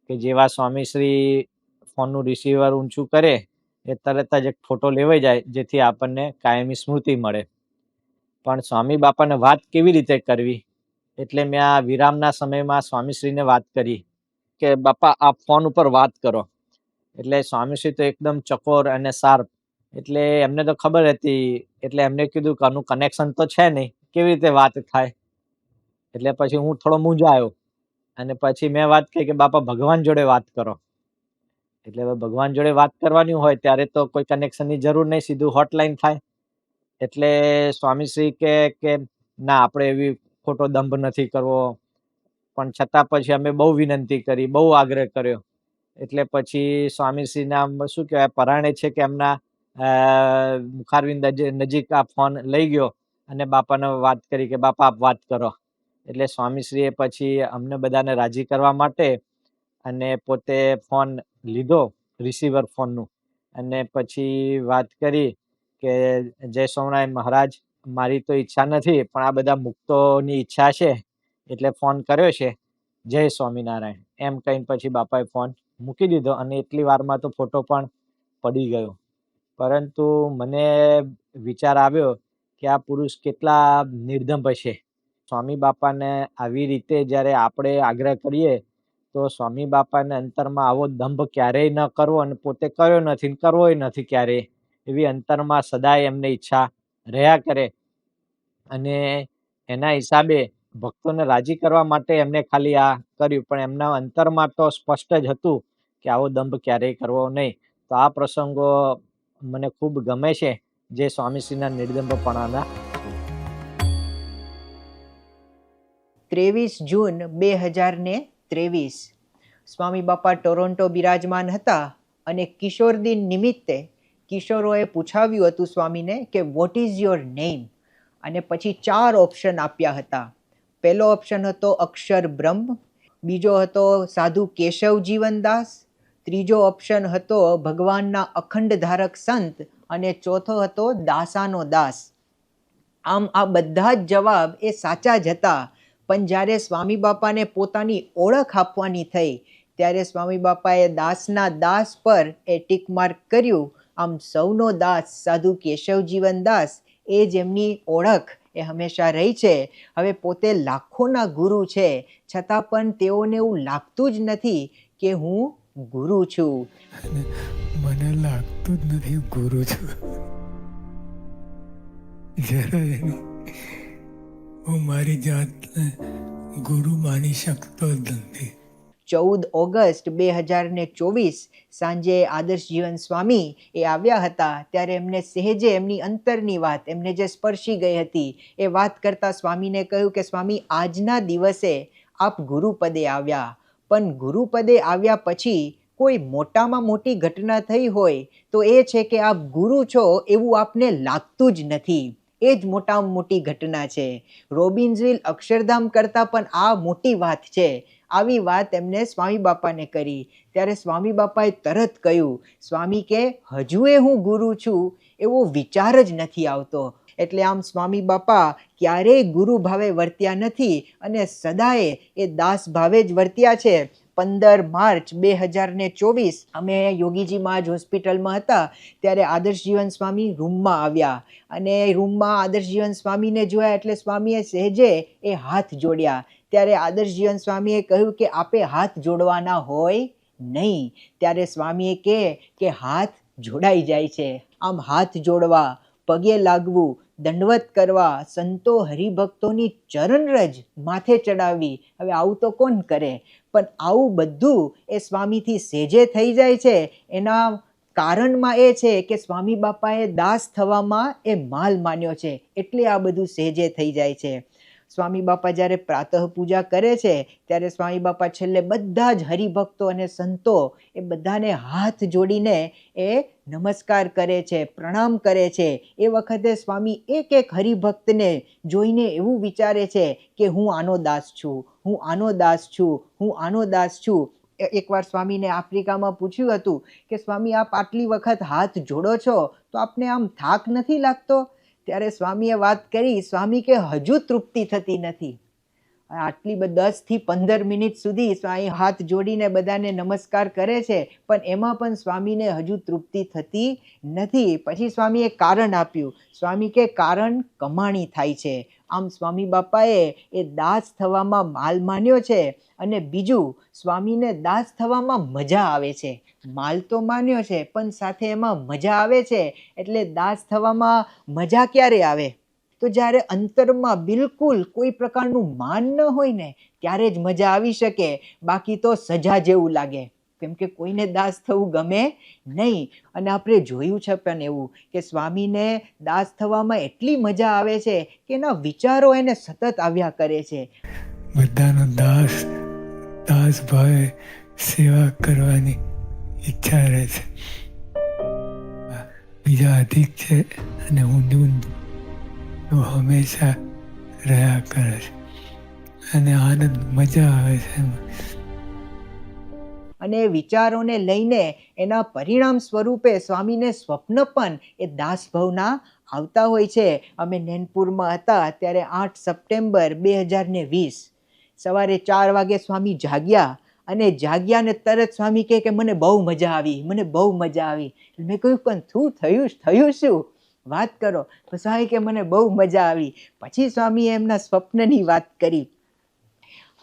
કે જેવા સ્વામીશ્રી ફોનનું રિસીવર ઊંચું કરે એ તરત જ એક ફોટો લેવાઈ જાય જેથી આપણને કાયમી સ્મૃતિ મળે. પણ સ્વામી બાપાને વાત કેવી રીતે કરવી એટલે મેં આ વિરામના સમયમાં સ્વામીશ્રીને વાત કરી કે બાપા આ ફોન ઉપર વાત કરો. એટલે સ્વામીશ્રી તો એકદમ ચકોર અને શાર્પ, એટલે એમને તો ખબર હતી, એટલે એમને કીધું કે આનું કનેક્શન તો છે નહીં, કેવી રીતે વાત થાય. એટલે પછી હું થોડો મૂંઝાયો અને પછી મેં વાત કરી કે બાપા ભગવાન જોડે વાત કરો. એટલે હવે ભગવાન જોડે વાત કરવાની હોય ત્યારે તો કોઈ કનેક્શનની જરૂર નહીં, સીધું હોટલાઈન થાય. એટલે સ્વામીશ્રી કે ના આપણે એવી ખોટો દંભ નથી કરવો, પણ છતાં પછી અમે બહુ વિનંતી કરી, બહુ આગ્રહ કર્યો. એટલે પછી સ્વામીશ્રીના શું કહેવાય પરાણે છે કે એમના મુખારવિંદ નજીક આ ફોન લઈ ગયો અને બાપાને વાત કરી કે બાપા આપ વાત કરો. એટલે સ્વામીશ્રીએ પછી અમને બધાને રાજી કરવા માટે અને પોતે ફોન લીધો, રિસીવર ફોનનું, અને પછી વાત કરી કે જય સ્વામિનારાયણ મહારાજ, મારી તો ઈચ્છા નથી, પણ આ બધા મુક્તોની ઈચ્છા છે એટલે ફોન કર્યો છે, જય સ્વામિનારાયણ એમ કહીને પછી બાપાએ ફોન મૂકી દીધો અને એટલી વારમાં તો ફોટો પણ પડી ગયો. પરંતુ મને વિચાર આવ્યો કે આ પુરુષ કેટલા નિર્દંભ છે. સ્વામી બાપાને આવી રીતે જ્યારે આપણે આગ્રહ કરીએ તો સ્વામી બાપાને અંતરમાં આવો દંભ ક્યારેય ન કરવો, અને પોતે કર્યો નથી, કરવોય નથી ક્યારેય, એવી અંતરમાં સદાય એમને ઈચ્છા રહ્યા કરે. અને એના હિસાબે ભક્તોને રાજી કરવા માટે એમને ખાલી આ કર્યું, પણ એમના અંતરમાં તો સ્પષ્ટ જ હતું કે આવો દંભ ક્યારેય કરવો નહીં. તો આ પ્રસંગો મને ખૂબ ગમે છે, જે સ્વામીશ્રીના નિર્દંભપણાના. 23 જૂન 2023 સ્વામી બાપા ટોરોન્ટો બિરાજમાન હતા અને કિશોર દિન નિમિત્તે કિશોરોએ પૂછાવ્યું હતું સ્વામીને કે વોટ ઇઝ યોર નેમ, અને પછી 4 ઓપ્શન આપ્યા હતા. પહેલો ઓપ્શન હતો અક્ષર બ્રહ્મ, બીજો હતો સાધુ કેશવ જીવનદાસ, ત્રીજો ઓપ્શન હતો ભગવાનના અખંડ ધારક સંત, અને ચોથો હતો દાસાનો દાસ. આમ આ બધા જ જવાબ એ સાચા જ હતા. પણ જ્યારે સ્વામી બાપાને પોતાની ઓળખ આપવાની થઈ ત્યારે સ્વામી બાપાએ દાસના દાસ પર એ ટીક માર્ક કર્યું. આમ સૌનો દાસ સાધુ કેશવ જીવનદાસ એ જ એમની ઓળખ એ હંમેશા રહી છે. હવે પોતે લાખોના ગુરુ છે, છતાં પણ તેઓને એવું લાગતું જ નથી કે હું ગુરુ છું. મને લાગતું જ નથી ગુરુ છું. જરાય નહીં. હું મારી જાતને ગુરુ માની શકતો જ નથી. 14 ઓગસ્ટ 2024 સાંજે આદર્શ જીવન સ્વામી એ આવ્યા હતા. ત્યારે એમને સહેજે એમની અંતરની વાત એમને જે સ્પર્શી ગઈ હતી એ વાત કરતા સ્વામીને કહ્યું કે સ્વામી, આજના દિવસે આપ ગુરુપદે આવ્યા, પણ ગુરુપદે આવ્યા પછી કોઈ મોટામાં મોટી ઘટના થઈ હોય તો એ છે કે આપ ગુરુ છો એવું આપને લાગતું જ નથી. એ જ મોટામાં મોટી ઘટના છે. રોબિન્સવિલ અક્ષરધામ કરતાં પણ આ મોટી વાત છે. આવી વાત એમને સ્વામી બાપાને કરી. ત્યારે સ્વામી બાપાએ તરત કહ્યું, સ્વામી કે હજુએ હું ગુરુ છું એવો વિચાર જ નથી આવતો. એટલે આમ સ્વામી બાપા ક્યારેય ગુરુ ભાવે વર્ત્યા નથી અને સદાય એ દાસ ભાવે જ વર્ત્યા છે. 15 માર્ચ 2024 અમે યોગીજી મહારાજ હોસ્પિટલમાં હતા ત્યારે આદર્શ જીવન સ્વામી રૂમમાં આવ્યા અને રૂમમાં આદર્શ જીવન સ્વામીને જોયા એટલે સ્વામીએ સહેજે એ હાથ જોડ્યા. ત્યારે આદર્શ જીવન સ્વામીએ કહ્યું કે આપે હાથ જોડવાના હોય નહીં. ત્યારે સ્વામીએ કહે કે હાથ જોડાઈ જાય છે. આમ હાથ જોડવા, પગે લાગવું, દંડવત કરવા, સંતો હરિભક્તોની ચરણરજ માથે ચડાવવી, હવે આવું તો કોણ કરે? પણ આવું બધું એ સ્વામીથી સહેજે થઈ જાય છે. એના કારણમાં એ છે કે સ્વામી બાપાએ દાસ થવામાં એ માલ માન્યો છે, એટલે આ બધું સહેજે થઈ જાય છે. સ્વામી બાપા જ્યારે પ્રાતઃ પૂજા કરે છે ત્યારે સ્વામી બાપા છેલ્લે બધા જ હરિભક્તો અને સંતો એ બધાને હાથ જોડીને એ નમસ્કાર કરે છે, પ્રણામ કરે છે. એ વખતે સ્વામી એક એક હરિભક્તને જોઈને એવું વિચારે છે કે હું આનો દાસ છું, હું આનો દાસ છું, હું આનો દાસ છું. એકવાર સ્વામીને આફ્રિકામાં પૂછ્યું હતું કે સ્વામી, આપ આટલી વખત હાથ જોડો છો તો આપને આમ થાક નથી લાગતો? ત્યારે સ્વામીએ વાત કરી, સ્વામી કે હજુ તૃપ્તિ થતી નથી. આટલી 10 થી 15 મિનિટ સુધી સ્વામી હાથ જોડીને બધાને નમસ્કાર કરે છે, પણ એમાં પણ સ્વામીને હજુ તૃપ્તિ થતી નથી. પછી સ્વામીએ કારણ આપ્યું. સ્વામી કે કારણ કમાણી થાય છે. આમ સ્વામી બાપાએ એ દાસ થવામાં માલ માન્યો છે. અને બીજું, સ્વામીને દાસ થવામાં મજા આવે છે. માલ તો માન્યો છે પણ સાથે એમાં મજા આવે છે. એટલે દાસ થવામાં મજા ક્યારે આવે? તો જ્યારે અંતરમાં બિલકુલ કોઈ પ્રકારનું માન ન હોય ને ત્યારે જ મજા આવી શકે. બાકી તો સજા જેવું લાગે, કેમ કે કોઈને દાસ થવું ગમે નહીં. અને આપણે જોયું છે પણ એવું કે સ્વામીને દાસ થવામાં એટલી મજા આવે છે કે એના વિચારો એને સતત આવ્યા કરે છે. બધાનો દાસ ભાવે સેવા કરવાની ઈચ્છા રહે છે. બીજા અધિક છે અને હું ન્યૂન તો હંમેશા રહ્યા કરે છે અને આનંદ મજા આવે છે. અને એ વિચારોને લઈને એના પરિણામ સ્વરૂપે સ્વામીને સ્વપ્ન પણ એ દાસભાવના આવતા હોય છે. અમે નૈનપુરમાં હતા ત્યારે 8 સપ્ટેમ્બર 2020 સવારે 4 વાગે સ્વામી જાગ્યા અને જાગ્યા ને તરત સ્વામી કહે કે મને બહુ મજા આવી, મને બહુ મજા આવી. મેં કહ્યું પણ થયું શું, વાત કરો. તો સ્વામી કે મને બહુ મજા આવી. પછી સ્વામીએ એમના સ્વપ્નની વાત કરી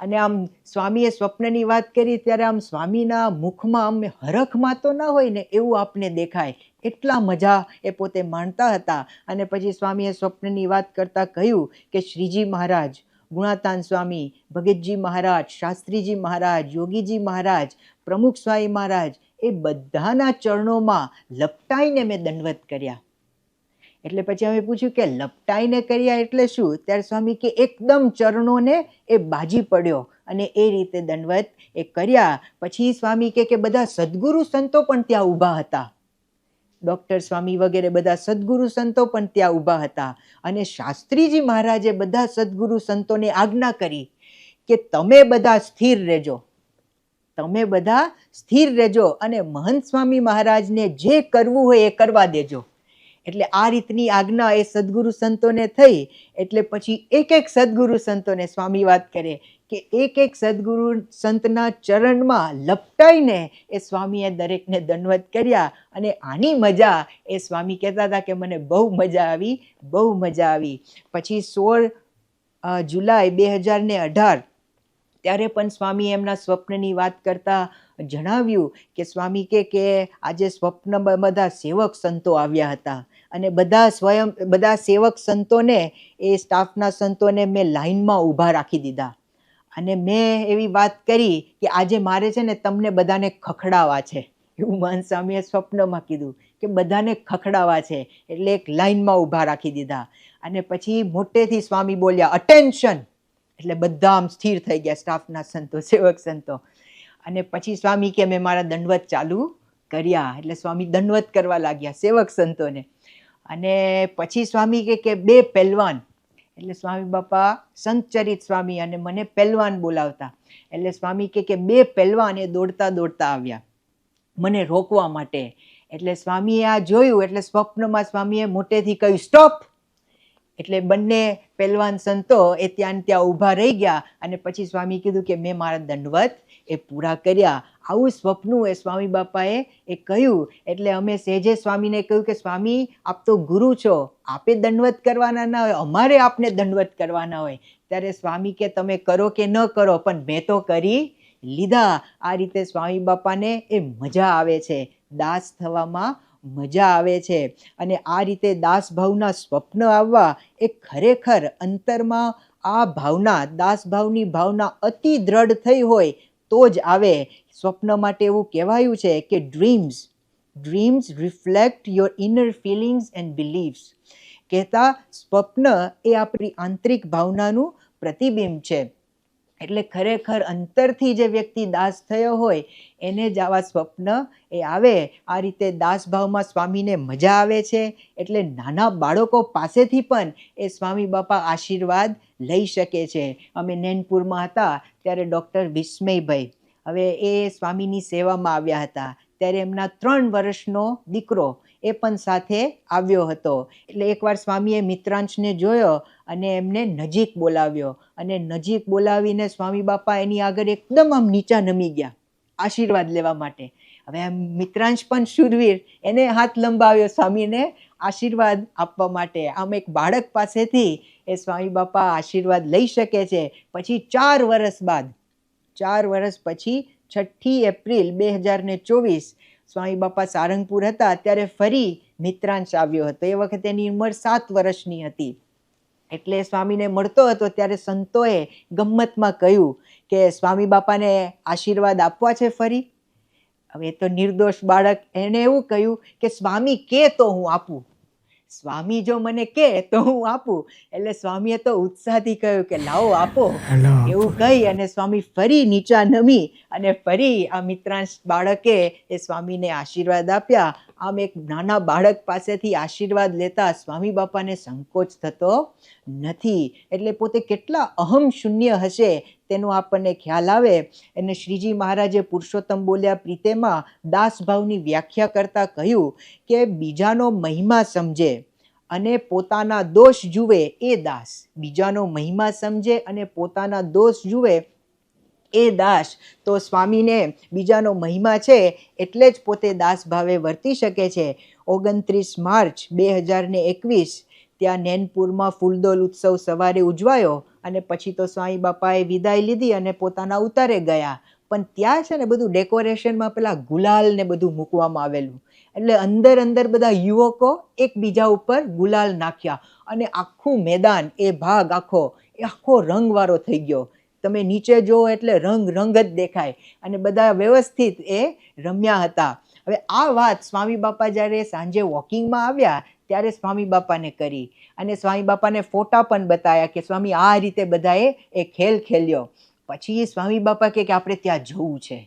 અને આમ સ્વામીએ સ્વપ્નની વાત કરી ત્યારે આમ સ્વામીના મુખમાં આમ હરખમાં તો ના હોય ને એવું આપને દેખાય, એટલા મજા એ પોતે માણતા હતા. અને પછી સ્વામીએ સ્વપ્નની વાત કરતા કહ્યું કે શ્રીજી મહારાજ, ગુણાતાન સ્વામી, ભગતજી મહારાજ, શાસ્ત્રીજી મહારાજ, યોગીજી મહારાજ, પ્રમુખ સ્વામી મહારાજ, એ બધાના ચરણોમાં લપટાઈને મેં દંડવત કર્યા. એટલે પછી અમે પૂછ્યું કે લપટાઈને કર્યા એટલે શું? ત્યારે સ્વામી કે એકદમ ચરણોને એ બાજી પડ્યો અને એ રીતે દંડવત એ કર્યા. પછી સ્વામી કે બધા સદગુરુ સંતો પણ ત્યાં ઊભા હતા, ડૉક્ટર સ્વામી વગેરે બધા સદગુરુ સંતો પણ ત્યાં ઊભા હતા. અને શાસ્ત્રીજી મહારાજે બધા સદગુરુ સંતોને આજ્ઞા કરી કે તમે બધા સ્થિર રહેજો, તમે બધા સ્થિર રહેજો અને મહંત સ્વામી મહારાજને જે કરવું હોય એ કરવા દેજો. એટલે આ રીતની આજ્ઞા એ સદગુરુ સંતોને થઈ. એટલે પછી એક સદગુરુ સંતોને સ્વામી વાત કરે કે એક સદગુરુ સંતના ચરણમાં લપટાઈને એ સ્વામીએ દરેકને દંડવત કર્યા. અને આની મજા એ સ્વામી કહેતા હતા કે મને બહુ મજા આવી, બહુ મજા આવી. પછી 16 જુલાઈ 2018 ત્યારે પણ સ્વામી એમના સ્વપ્નની વાત કરતા જણાવ્યું કે સ્વામી કે આજે સ્વપ્નમાં બધા સેવક સંતો આવ્યા હતા અને બધા સેવક સંતોને એ સ્ટાફના સંતોને મેં લાઈનમાં ઊભા રાખી દીધા. અને મેં એવી વાત કરી કે આજે મારે છે ને તમને બધાને ખખડાવવા છે, એવું મહંત સ્વામીએ સ્વપ્નમાં કીધું કે બધાને ખખડાવવા છે. એટલે એક લાઈનમાં ઊભા રાખી દીધા. અને પછી મોટેથી સ્વામી બોલ્યા અટેન્શન, એટલે બધા આમ સ્થિર થઈ ગયા સ્ટાફના સંતો, સેવક સંતો. અને પછી સ્વામી કે મેં મારા દંડવત ચાલુ કર્યા. એટલે સ્વામી દંડવત કરવા લાગ્યા સેવક સંતોને. અને પછી સ્વામી કે બે પહેલવાન, એટલે સ્વામી બાપા સંતચરિત સ્વામી અને મને પહેલવાન બોલાવતા. એટલે સ્વામી કે બે પહેલવાન એ દોડતા દોડતા આવ્યા મને રોકવા માટે. એટલે સ્વામીએ આ જોયું એટલે સ્વપ્નમાં સ્વામીએ મોટેથી કહ્યું સ્ટોપ. એટલે બંને પહેલવાન સંતો એ ત્યાં ઊભા રહી ગયા. અને પછી સ્વામી કીધું કે મેં મારા દંડવત એ પૂરા કર્યા. આવું સ્વપ્નું એ સ્વામી બાપાએ એ કહ્યું. એટલે અમે સહેજે સ્વામીને કહ્યું કે સ્વામી આપ તો ગુરુ છો, આપે દંડવત કરવાના ના હોય, અમારે આપને દંડવત કરવાના હોય. ત્યારે સ્વામી કે તમે કરો કે ન કરો પણ મેં તો કરી લીધા. આ રીતે સ્વામી બાપાને એ મજા આવે છે, દાસ થવામાં મજા આવે છે. અને આ રીતે દાસ ભાવના સ્વપ્ન આવવા એ ખરેખર અંતરમાં આ ભાવના, દાસ ભાવની ભાવના અતિ દ્રઢ થઈ હોય તો જ આવે. સ્વપ્ન માટે એવું કહેવાયું છે કે dreams reflect your inner feelings and beliefs. કહેતા સ્વપ્ન એ આપણી આંતરિક ભાવનાનું પ્રતિબિંબ છે. એટલે ખરેખર અંતરથી જે વ્યક્તિ દાસ થયો હોય એને જ આવા સ્વપ્ન એ આવે. આ રીતે દાસભાવમાં સ્વામીને મજા આવે છે. એટલે નાના બાળકો પાસેથી પણ એ સ્વામી બાપા આશીર્વાદ લઈ શકે છે. અમે નૈનપુરમાં હતા ત્યારે ડૉક્ટર વિસ્મયભાઈ, હવે એ સ્વામીની સેવામાં આવ્યા હતા. ત્યારે એમના 3 વર્ષનો દીકરો એ પણ સાથે આવ્યો હતો. એટલે એકવાર સ્વામીએ મિત્રાંશને જોયો અને એમને નજીક બોલાવ્યો. અને નજીક બોલાવીને સ્વામી બાપા એની આગળ એકદમ આમ નીચા નમી ગયા આશીર્વાદ લેવા માટે. હવે આમ મિત્રાંશ પણ શૂરવીર, એને હાથ લંબાવ્યો સ્વામીને આશીર્વાદ આપવા માટે. આમ એક બાળક પાસેથી એ સ્વામી બાપા આશીર્વાદ લઈ શકે છે. પછી 4 વર્ષ બાદ, 4 વર્ષ પછી 6 એપ્રિલ 2024 સ્વામી બાપા સારંગપુર હતા ત્યારે ફરી મિત્રાંશ આવ્યો હતો. એ વખતે એની ઉંમર 7 વર્ષની હતી. એટલે સ્વામીને મળતો હતો ત્યારે સંતોએ ગમ્મતમાં કહ્યું કે સ્વામી બાપાને આશીર્વાદ આપવા છે ફરી. હવે તો નિર્દોષ બાળક, એને એવું કહ્યું કે સ્વામી કે તો હું આપું, સ્વામી જો મને કે તો હું આપું. એટલે સ્વામીએ તો ઉત્સાહથી કહ્યું કે લાવો આપો. એવું કહી અને સ્વામી ફરી નીચા નમી અને ફરી આ મિત્રાંશ બાળકે એ સ્વામીને આશીર્વાદ આપ્યા. આમ એક નાના બાળક પાસેથી આશીર્વાદ લેતા સ્વામી બાપાને સંકોચ થતો નથી. એટલે પોતે કેટલા અહમ શૂન્ય હશે તેનો આપણને ખ્યાલ આવે. એને શ્રીજી મહારાજે પુરુષોત્તમ બોલ્યા પ્રીતેમાં દાસ ભાવની વ્યાખ્યા કરતા કહ્યું કે બીજાનો મહિમા સમજે અને પોતાના દોષ જુએ એ દાસ. બીજાનો મહિમા સમજે અને પોતાના દોષ જુએ એ દાસ. તો સ્વામીને બીજાનો મહિમા છે એટલે જ પોતે દાસ ભાવે વર્તી શકે છે. 29 માર્ચ 2021 ત્યાં નૈનપુરમાં ફૂલદોલ ઉત્સવ સવારે ઉજવાયો અને પછી તો સ્વામી બાપાએ વિદાય લીધી અને પોતાના ઉતારે ગયા. પણ ત્યાં છે ને બધું ડેકોરેશનમાં પેલા ગુલાલ ને બધું મૂકવામાં આવેલું, એટલે અંદર બધા યુવકો એકબીજા ઉપર ગુલાલ નાખ્યા અને આખું મેદાન, એ ભાગ આખો રંગવાળો થઈ ગયો. તમે નીચે જુઓ એટલે રંગ જ દેખાય અને બધા વ્યવસ્થિત એ રમ્યા હતા. હવે આ વાત સ્વામી બાપા જ્યારે સાંજે વોકિંગમાં આવ્યા ત્યારે સ્વામી બાપાને કરી અને સ્વામી બાપાને ફોટા પણ બતાવ્યા કે સ્વામી આ રીતે બધાએ એ ખેલ ખેલ્યો. પછી સ્વામી બાપા કે આપણે ત્યાં જવું છે.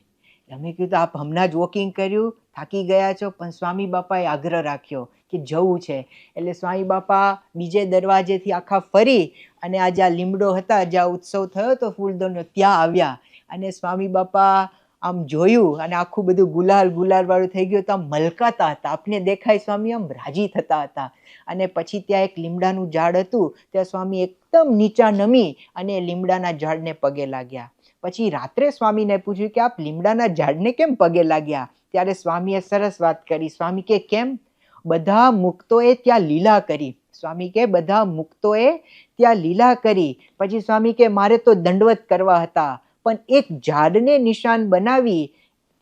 અમે કીધું આપ હમણાં જ વોકિંગ કર્યું, થાકી ગયા છો, પણ સ્વામી બાપાએ આગ્રહ રાખ્યો કે જવું છે. એટલે સ્વામી બાપા બીજે દરવાજેથી આખા ફરી અને આ જ્યાં લીમડો હતા, જ્યાં ઉત્સવ થયો હતો ફૂલદોલનો, ત્યાં આવ્યા અને સ્વામી બાપા આમ જોયું અને આખું બધું ગુલાલ વાળું થઈ ગયું તો આમ મલકાતા હતા. આપને દેખાય સ્વામી આમ રાજી થતા હતા. અને પછી ત્યાં એક લીમડાનું ઝાડ હતું, ત્યાં સ્વામી એકદમ નીચા નમી અને લીમડાના ઝાડને પગે લાગ્યા. પછી રાત્રે સ્વામીને પૂછ્યું કે આપ લીમડાના ઝાડને કેમ પગે લાગ્યા? ત્યારે સ્વામીએ સરસ વાત કરી. સ્વામી કે કેમ? બધા મુક્તોએ ત્યાં લીલા કરી. સ્વામી કે બધા મુક્તોએ ત્યાં લીલા કરી. પછી સ્વામી કે મારે તો દંડવત કરવા હતા, પણ એક ઝાડને નિશાન બનાવી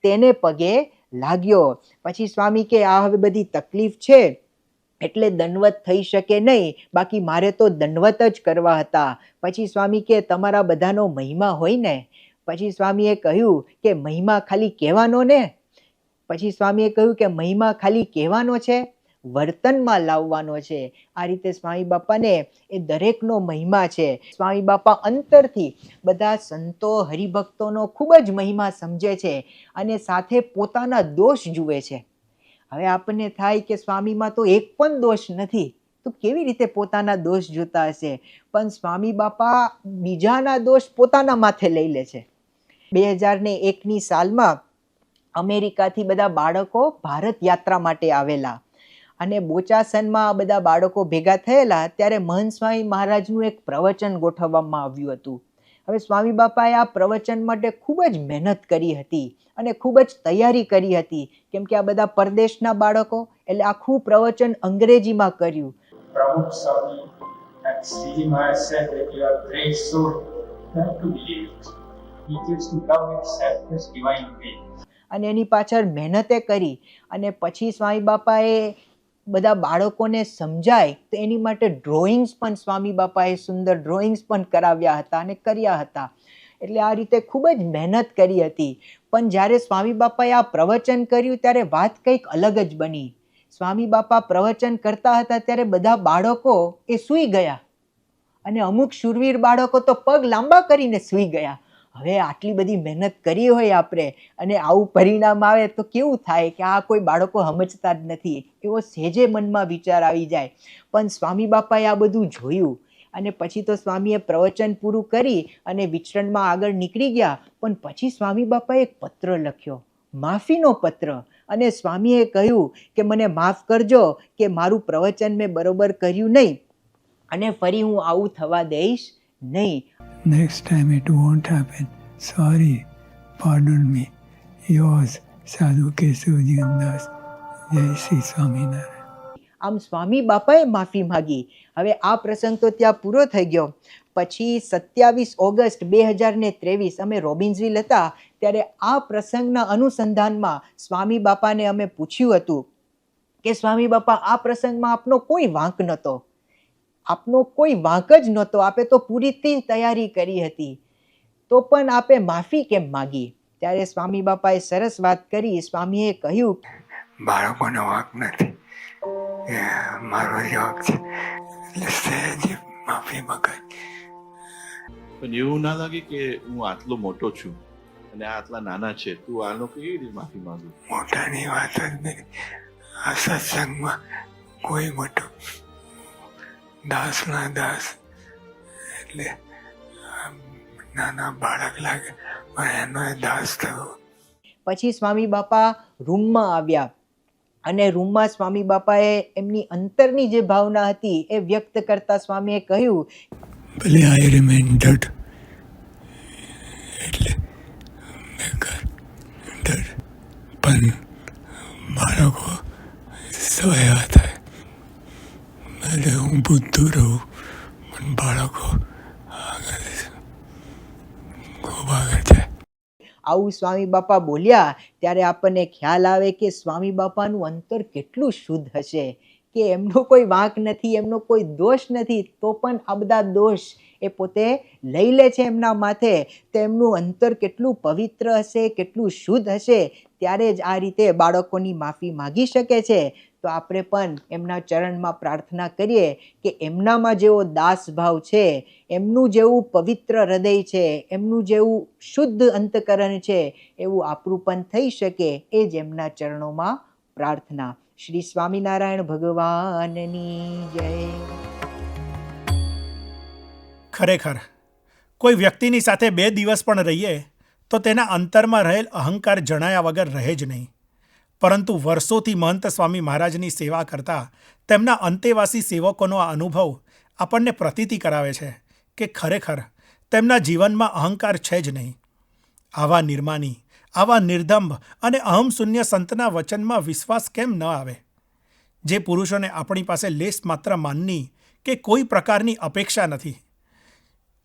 તેને પગે લાગ્યો. પછી સ્વામી કે આ હવે બધી તકલીફ છે એટલે દંડવત થઈ શકે નહીં, બાકી મારે તો દંડવત જ કરવા હતા. પછી સ્વામી કે તમારા બધાનો મહિમા હોય ને? પછી સ્વામીએ કહ્યું કે મહિમા ખાલી કહેવાનો ને? પછી સ્વામીએ કહ્યું કે મહિમા ખાલી કહેવાનો છે, વર્તનમાં લાવવાનો છે. આ રીતે સ્વામી બાપાને એ દરેકનો મહિમા છે. સ્વામી બાપા અંતરથી બધા સંતો હરિભક્તોનો ખૂબ જ મહિમા સમજે છે અને સાથે પોતાના દોષ જુએ છે. હવે આપણને થાય કે સ્વામીમાં તો એક પણ દોષ નથી, તો કેવી રીતે પોતાના દોષ જોતા હશે? પણ સ્વામી બાપા બીજાના દોષ પોતાના માથે લઈ લે છે. 2001ની સાલમાં અમેરિકાથી બધા બાળકો ભારત યાત્રા માટે આવેલા અને બોચાસનમાં બધા બાળકો ભેગા થયેલા ત્યારે મહંત સ્વામી મહારાજનું એક પ્રવચન ગોઠવવામાં આવ્યું હતું. હવે સ્વામી બાપાએ આ પ્રવચન માટે ખૂબ જ મહેનત કરી હતી અને ખૂબ જ તૈયારી કરી હતી, કેમ કે આ બધા પરદેશના બાળકો, એટલે આખું પ્રવચન અંગ્રેજીમાં કર્યું. Pramukh Swami and Sriji Maharaj said that you are great soul, you have to believe it. It is to love itself as divine being. અને એની પાછળ મહેનતે કરી અને પછી સ્વામી બાપાએ બધા બાળકોને સમજાય તો એની માટે ડ્રોઈંગ્સ પણ સ્વામી બાપાએ સુંદર ડ્રોઈંગ્સ પણ કરાવ્યા હતા અને કર્યા હતા. એટલે આ રીતે ખૂબ જ મહેનત કરી હતી. પણ જ્યારે સ્વામી બાપાએ આ પ્રવચન કર્યું ત્યારે વાત કંઈક અલગ જ બની. સ્વામી બાપા પ્રવચન કરતા હતા ત્યારે બધા બાળકો એ સૂઈ ગયા અને અમુક શૂરવીર બાળકો તો પગ લાંબા કરીને સૂઈ ગયા. હવે આટલી બધી મહેનત કરી હોય આપણે અને આવું પરિણામ આવે તો કેવું થાય કે આ કોઈ બાળકો સમજતા જ નથી, એવો સહેજે મનમાં વિચાર આવી જાય. પણ સ્વામી બાપાએ આ બધું જોયું અને પછી તો સ્વામીએ પ્રવચન પૂરું કરી અને વિચરણમાં આગળ નીકળી ગયા. પણ પછી સ્વામી બાપાએ એક પત્ર લખ્યો, માફીનો પત્ર, અને સ્વામીએ કહ્યું કે મને માફ કરજો કે મારું પ્રવચન મેં બરોબર કર્યું નહીં અને ફરી હું આવું થવા દઈશ નહીં. Next time it won't happen. Sorry, pardon me. Yours, Sadhu Kesavjiandas. જય શ્રી સ્વામિનારાયણ. આમ સ્વામી બાપાએ માફી માગી. હવે આ પ્રસંગ તો ત્યાં પૂરો થઈ ગયો. પછી 27 ઓગસ્ટ 2023 અમે રોબિન્સવિલ હતા ત્યારે આ પ્રસંગના અનુસંધાનમાં સ્વામી બાપાને અમે પૂછ્યું હતું કે સ્વામી બાપા આ પ્રસંગમાં આપનો કોઈ વાંક નહોતો, આપનો કોઈ વાંક જ નહોતો, આપે તો પૂરી તૈયારી કરી હતી, તો પણ આપે માફી કેમ માગી? ત્યારે સ્વામી બાપાએ સરસ વાત કરી. સ્વામીએ કહ્યું, બાળકોનો વાંક નથી, મારો જ વાંક છે, એટલે સહેજ માફી મગાય. પણ એવું ના લાગે કે હું આટલો મોટો છું અને આ આટલા નાના છે, તું આનો કેવી રીતે માફી માંગુ? મોટાની વાત જ નહીં. આ સત્સંગમાં કોઈ મોટો દાસના દાસ એટલે નાના બાળક લાગે પણ એનો એ દાસ થયો. પછી સ્વામી બાપા રૂમમાં આવ્યા અને રૂમમાં સ્વામી બાપાએ એમની અંતરની જે ભાવના હતી એ વ્યક્ત કરતા સ્વામીએ કહ્યું, ભલે આઈ રિમેન ડેડ, એટલે ડેડ, પણ બાળકો સવાયા થાય. ભલે હું બુદ્ધું રહું પણ બાળકો આગળ ખૂબ આગળ જાય. આવું સ્વામી બાપા બોલ્યા ત્યારે આપણને ખ્યાલ આવે કે સ્વામી બાપાનું અંતર કેટલું શુદ્ધ હશે, કે એમનો કોઈ વાંક નથી, એમનો કોઈ દોષ નથી, તો પણ આ બધા દોષ એ પોતે લઈ લે છે એમના માથે. તો એમનું અંતર કેટલું પવિત્ર હશે, કેટલું શુદ્ધ હશે, ત્યારે જ આ રીતે બાળકોની માફી માગી શકે છે. તો આપણે પણ એમના ચરણમાં પ્રાર્થના કરીએ કે એમનામાં જેવો દાસ ભાવ છે, એમનું જેવું પવિત્ર હૃદય છે, એમનું જેવું શુદ્ધ અંતકરણ છે, એવું આપણું પણ થઈ શકે. એ જ એમના ચરણોમાં પ્રાર્થના. શ્રી સ્વામિનારાયણ ભગવાનની જય. ખરેખર કોઈ વ્યક્તિની સાથે 2 દિવસ પણ રહીએ તો તેના અંતરમાં રહેલ અહંકાર જણાયા વગર રહે જ નહીં. પરંતુ વર્ષોથી મહંત સ્વામી મહારાજની સેવા કરતા તેમના અંતેવાસી સેવકોનો આ અનુભવ આપણને પ્રતીતિ કરાવે છે કે ખરેખર તેમના જીવનમાં અહંકાર છે જ નહીં. આવા નિર્માની, આવા નિર્દંભ અને અહમશૂન્ય સંતના વચનમાં વિશ્વાસ કેમ ન આવે? જે પુરુષોને આપણી પાસે લેશ માત્ર માનની કે કોઈ પ્રકારની અપેક્ષા નથી,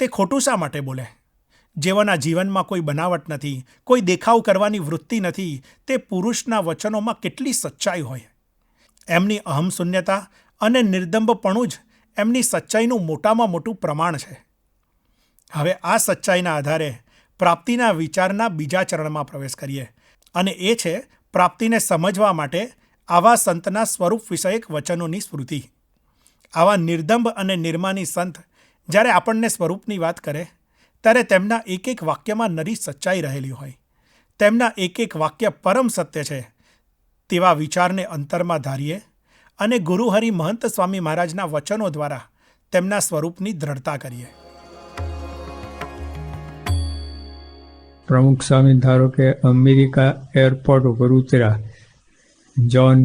તે ખોટું શા માટે બોલે? જેઓના જીવનમાં કોઈ બનાવટ નથી, કોઈ દેખાવ કરવાની વૃત્તિ નથી, તે પુરુષના વચનોમાં કેટલી સચ્ચાઈ હોય! એમની અહમશૂન્યતા અને નિર્દંભપણું જ એમની સચ્ચાઈનું મોટામાં મોટું પ્રમાણ છે. હવે આ સચ્ચાઈના આધારે પ્રાપ્તિના વિચારના બીજા ચરણમાં પ્રવેશ કરીએ, અને એ છે પ્રાપ્તિને સમજવા માટે આવા સંતના સ્વરૂપ વિષયક વચનોની સ્મૃતિ. આવા નિર્દંભ અને નિર્માની સંત જ્યારે આપણને સ્વરૂપની વાત કરે ત્યારે તેમના એક એક વાક્યમાં નરી સચ્ચાઈ રહેલી હોય. તેમના એક એક વાક્ય પરમ સત્ય છે તેવા વિચારને અંતરમાં ધારીએ અને ગુરુહરિ મહંત સ્વામી મહારાજના વચનો દ્વારા તેમના સ્વરૂપની દ્રઢતા કરીએ. પ્રમુખ સ્વામી ધારો કે અમેરિકા એરપોર્ટ ઉપર ઉતર્યા, જ્હોન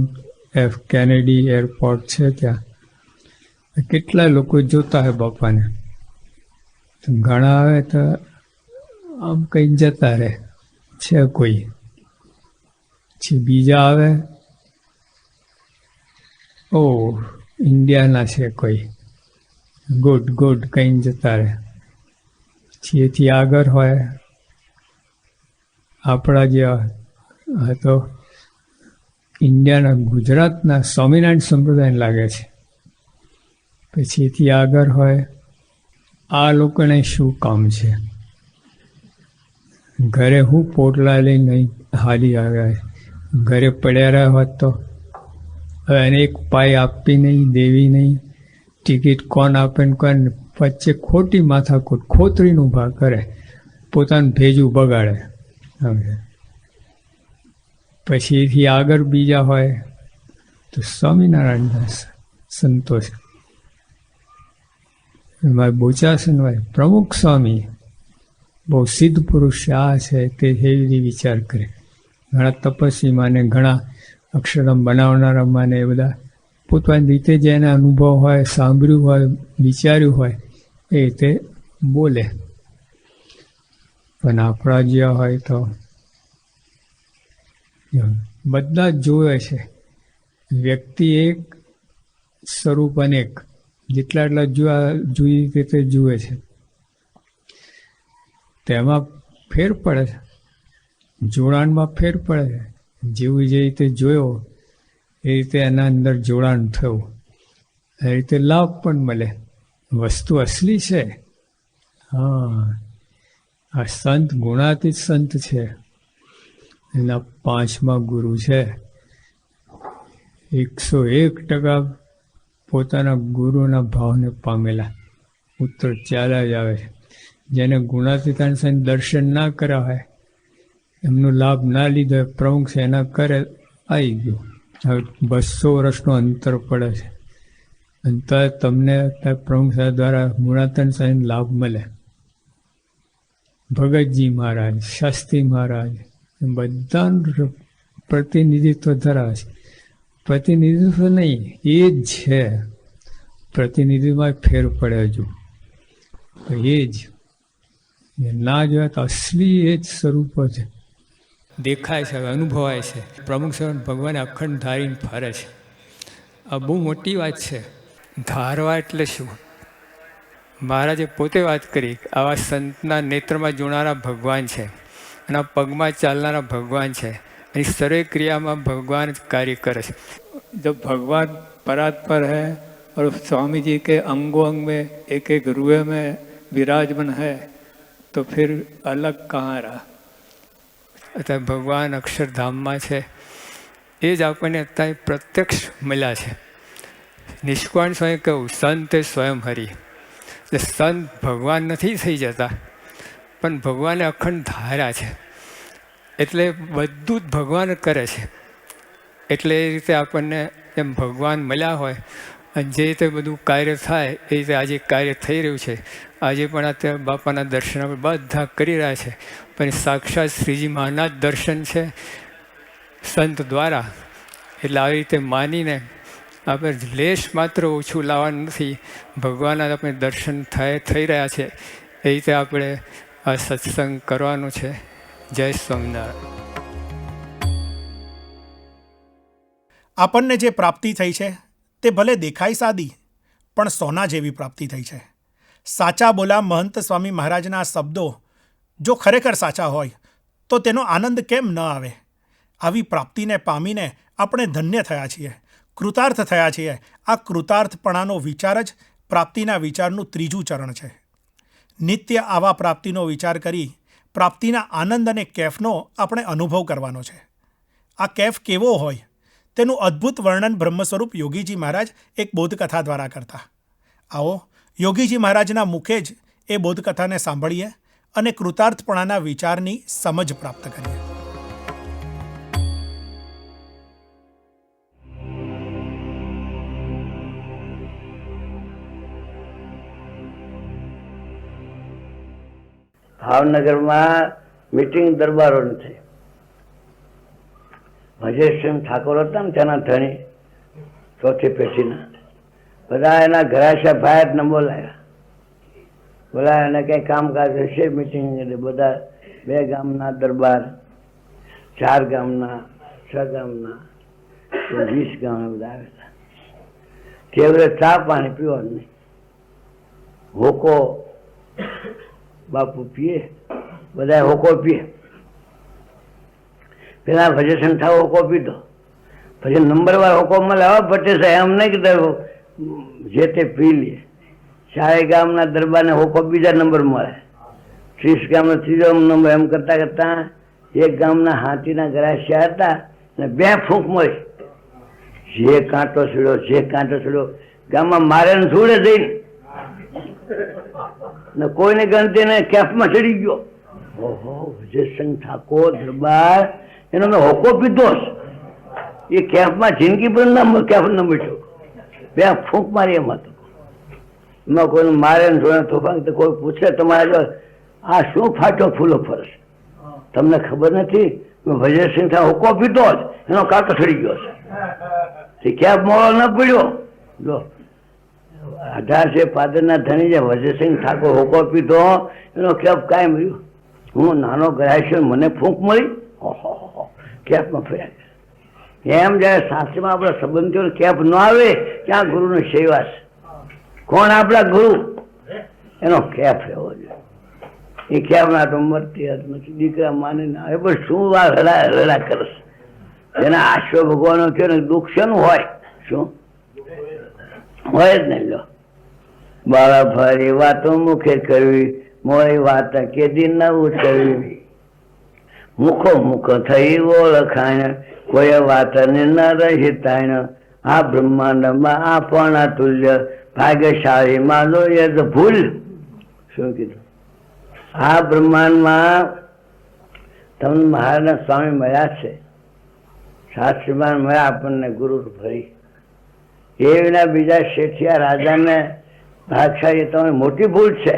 એફ કેનેડી એરપોર્ટ છે ત્યાં, કેટલા લોકો જોતા હોય બાપાને. ઘણા આવે તો આમ કંઈ જતા રહે છે કોઈ, પછી બીજા આવે, ઓ ઇન્ડિયાના છે કોઈ, ગુડ ગુડ કંઈ જતા રહે. પછી એથી આગળ હોય આપણા જે હતો ઇન્ડિયાના ગુજરાતના સ્વામિનારાયણ સંપ્રદાય લાગે છે. પછી એથી આગળ હોય આ લોકોને શું કામ છે, ઘરે હું પોટલા લઈને હાલી આવ્યા, ઘરે પડ્યા રહ્યા હોત તો હવે એને એક પાય આપવી નહીં, દેવી નહીં, ટિકિટ કોણ આપે ને કોણ, વચ્ચે ખોટી માથાકૂટ ખોતરીનું ઊભા કરે, પોતાનું ભેજું બગાડે. હવે પછી એથી આગળ બીજા હોય તો સ્વામિનારાયણના સંતો છે. એમાં બોચાસન હોય પ્રમુખ સ્વામી, બહુ સિદ્ધ પુરુષ આ છે તે એવી વિચાર કરે. ઘણા તપસ્વીમાં ને ઘણા અક્ષરમ બનાવનારામાં ને એ બધા પોતાની રીતે જે એના અનુભવ હોય, સાંભળ્યું હોય, વિચાર્યું હોય એ રીતે બોલે. પણ આપણા જ્યાં હોય તો બધા જ જોવે છે, વ્યક્તિ એક સ્વરૂપ અનેક, જેટલા એટલા જુદી રીતે જુએ છે. તેમાં ફેર પડે છે, જોડાણમાં ફેર પડે છે. જેવું જે રીતે જોયો એ રીતે એના અંદર જોડાણ થયું, એ રીતે લાભ પણ મળે. વસ્તુ અસલી છે. હા, આ સંત ગુણાતીત સંત છે, એના 5મા ગુરુ છે. 101% પોતાના ગુરુના ભાવને પામેલા પુત્ર ચાલ્યા જ આવે છે. જેને ગુણાતીતાન દર્શન ના કર્યા હોય, એમનો લાભ ના લીધો હોય, પ્રમુખ છે એના કરે આવી ગયું. હવે 200 વર્ષનો અંતર પડે છે, અંતર તમને પ્રમુખ સાહેબ દ્વારા ગુણાતીતાન લાભ મળે. ભગતજી મહારાજ, શાસ્ત્રી મહારાજ, બધાનું પ્રતિનિધિત્વ ધરાવે છે. પ્રતિનિધિત્વ નહીં, એ જ છે. પ્રતિનિધિમાં ફેર પડે હજુ તો એ જ ના જોયા તો અસલી એ જ સ્વરૂપો છે. દેખાય છે, અનુભવાય છે. પ્રમુખ સ્વરૂપ ભગવાને અખંડ ધારીને ફરે છે. આ બહુ મોટી વાત છે. ધારવા એટલે શું? મહારાજે પોતે વાત કરી, આવા સંતના નેત્રમાં જોનારા ભગવાન છે, એના પગમાં ચાલનારા ભગવાન છે, એની સર્વે ક્રિયામાં ભગવાન જ કાર્ય કરે છે. જો ભગવાન परात्पर है और स्वामी जी के अंगों अंग में एक एक रुए में विराजमान है तो फिर अलग कहाँ रहा? અત્યારે ભગવાન અક્ષરધામમાં છે, એ જ આપણને અત્યારે પ્રત્યક્ષ મળ્યા છે. નિષ્કાળ સ્વયં કહ્યું, સંત એ સ્વયં હરી. એટલે સંત ભગવાન નથી થઈ જતા, પણ ભગવાને અખંડ ધાર્યા છે, એટલે બધું જ ભગવાન કરે છે. એટલે એ રીતે આપણને એમ ભગવાન મળ્યા હોય અને જે રીતે બધું કાર્ય થાય એ રીતે આજે કાર્ય થઈ રહ્યું છે. આજે પણ અત્યારે બાપાના દર્શન આપણે બધા કરી રહ્યા છે, પણ સાક્ષાત શ્રીજી મહાના જ દર્શન છે સંત દ્વારા. એટલે આવી રીતે માનીને આપણે લેશ માત્ર ઓછું લાવવાનું નથી, ભગવાનના આપણે દર્શન થઈ રહ્યા છે, એ રીતે આપણે આ સત્સંગ કરવાનો છે. જય સ્વામિનારાયણ. આપણને જે પ્રાપ્તિ થઈ છે તે ભલે દેખાય સાદી, પણ સોના જેવી પ્રાપ્તિ થઈ છે. સાચા બોલા મહંત સ્વામી મહારાજના શબ્દો જો ખરેખર સાચા હોય તો તેનો આનંદ કેમ ન આવે? આવી પ્રાપ્તિને પામીને આપણે ધન્ય થયા છીએ, કૃતાર્થ થયા છીએ. આ કૃતાર્થપણાનો વિચાર જ પ્રાપ્તિના વિચારનું ત્રીજું ચરણ છે. નિત્ય આવા પ્રાપ્તિનો વિચાર કરી પ્રાપ્તિના આનંદ અને કેફનો આપણે અનુભવ કરવાનો છે. આ કેફ કેવો હોય તેનું અદ્ભુત વર્ણન બ્રહ્મ સ્વરૂપ યોગીજી મહારાજ એક બોધકથા દ્વારા કરતા. આવો યોગીજી મહારાજના મુખે જ એ બોધકથાને સાંભળીએ અને કૃતાર્થપણાના વિચારની સમજ પ્રાપ્ત કરીએ. ભાવનગરમાં મીટિંગ દરબારો નથી. ભજેશસિંહ ઠાકોર હતા ને તેના ધણી, ચોથી પેઢીના, બધા એના ઘરાશા ભાઈ જ બોલાયા. બોલાયા એને કંઈ કામકાજ હશે મીટિંગ, એટલે બધા 2 ગામના દરબાર, 4 ગામના, 6 ગામના, 20 ગામના બધા આવ્યા. કેવડે ચા પાણી પીવાનું નહીં, હોકો બાપુ પીએ, બધા હોકો પીએ. પેલા ભજેશન થાવ હોકો પીધો, પછી નંબરવાર હોકો મળે, હવે પચીસ એમ નહીં કે જે તે પી લે. 4 ગામના દરબારને હોકો બીજા નંબર મળે, 30 ગામનો ત્રીજો નંબર. એમ કરતા કરતા 1 ગામના હાથીના ગરાસિયા હતા અને 2 ફૂંક મળી. જે કાંટો છોડ્યો ગામમાં મારે ને છોડે જઈને ને કોઈને ગણતી ને કેફમાં ચડી ગયો. ઓહો, વિજયસિંહ ઠાકોર દરબાર, એનો મેં હોકો પીધો. એ કેફમાં જિંદગી પર કેફ ન બેઠો, 2 ફૂંક મારી એમ હતો. એમાં કોઈને મારે ને જોડે તોફાન. કોઈ પૂછે તમારે આ શું ફાટો ફૂલો ફરસ, તમને ખબર નથી? વિજયસિંહ ઠાકોર હોકો પીધો જ એનો કાંટો ચડી ગયો છે. કેફ મોડો ન પડ્યો. જો 18 પાદરના ધણી જે વિજયસિંહ ઠાકોર હોકો પીધો એનો કેફ કાંઈ મળ્યું. હું નાનો ગરાશ્યો, મને ફૂંક મળી. ઓહો, કેફમાં ફર્યા. એમ જ્યારે શાસ્ત્રમાં આપણા સંબંધીઓ કેફ ન આવે ત્યાં ગુરુની સેવા છે. કોણ આપણા ગુરુ? એનો કેફ એવો છે. એ કેફના તો મરતી નથી, દીકરા માનીને આવે, પણ શું વાર હલા કરશે? એના આશ્વ ભગવાનો કહે ને દુઃખ શેનું હોય? શું હોય જ નહીં. લો બાળા ફરી વાતો મુખે કરવી, મોડી વાત કેદી ન ઉતરવી. મુખો મુખ થઈ ઓળખાણ, કોઈ વાત ન રહી તાણ. આ બ્રહ્માંડમાં આપણા તુલ્ય, ભાગ્યશાળી માનો એ જ ભૂલ. શું કીધું? આ બ્રહ્માંડમાં તમને મહારાજના સ્વામી મળ્યા છે, શાસ્ત્રીમાં મળ્યા આપણને ગુરુ ભરી. એ વિના બીજા શેઠિયા રાજાને ભાગશાળી તમે મોટી ભૂલ છે.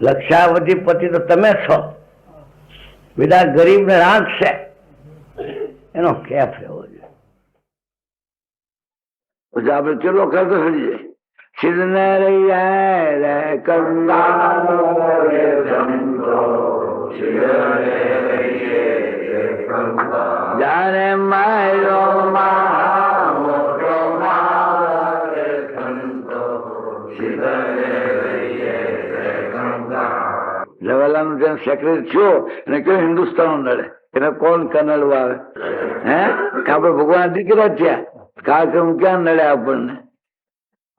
લક્ષાવધિપતિ તો તમે છો, બધા ગરીબને રાખશે એનો કેફ રહેવો જોઈએ. પછી આપણે કેટલો ખર્ચો થઈ જાય. સિદ્ધને રે જાણે માયરો જવાહરલાલ નું સેક્રેટરી થયો અને કયો હિન્દુસ્તાન નડે એને કોણ કનડવા આવે? હે આપડે ભગવાન દીકરા થયા, કાર્યક્રમ ક્યાં નડે આપણને?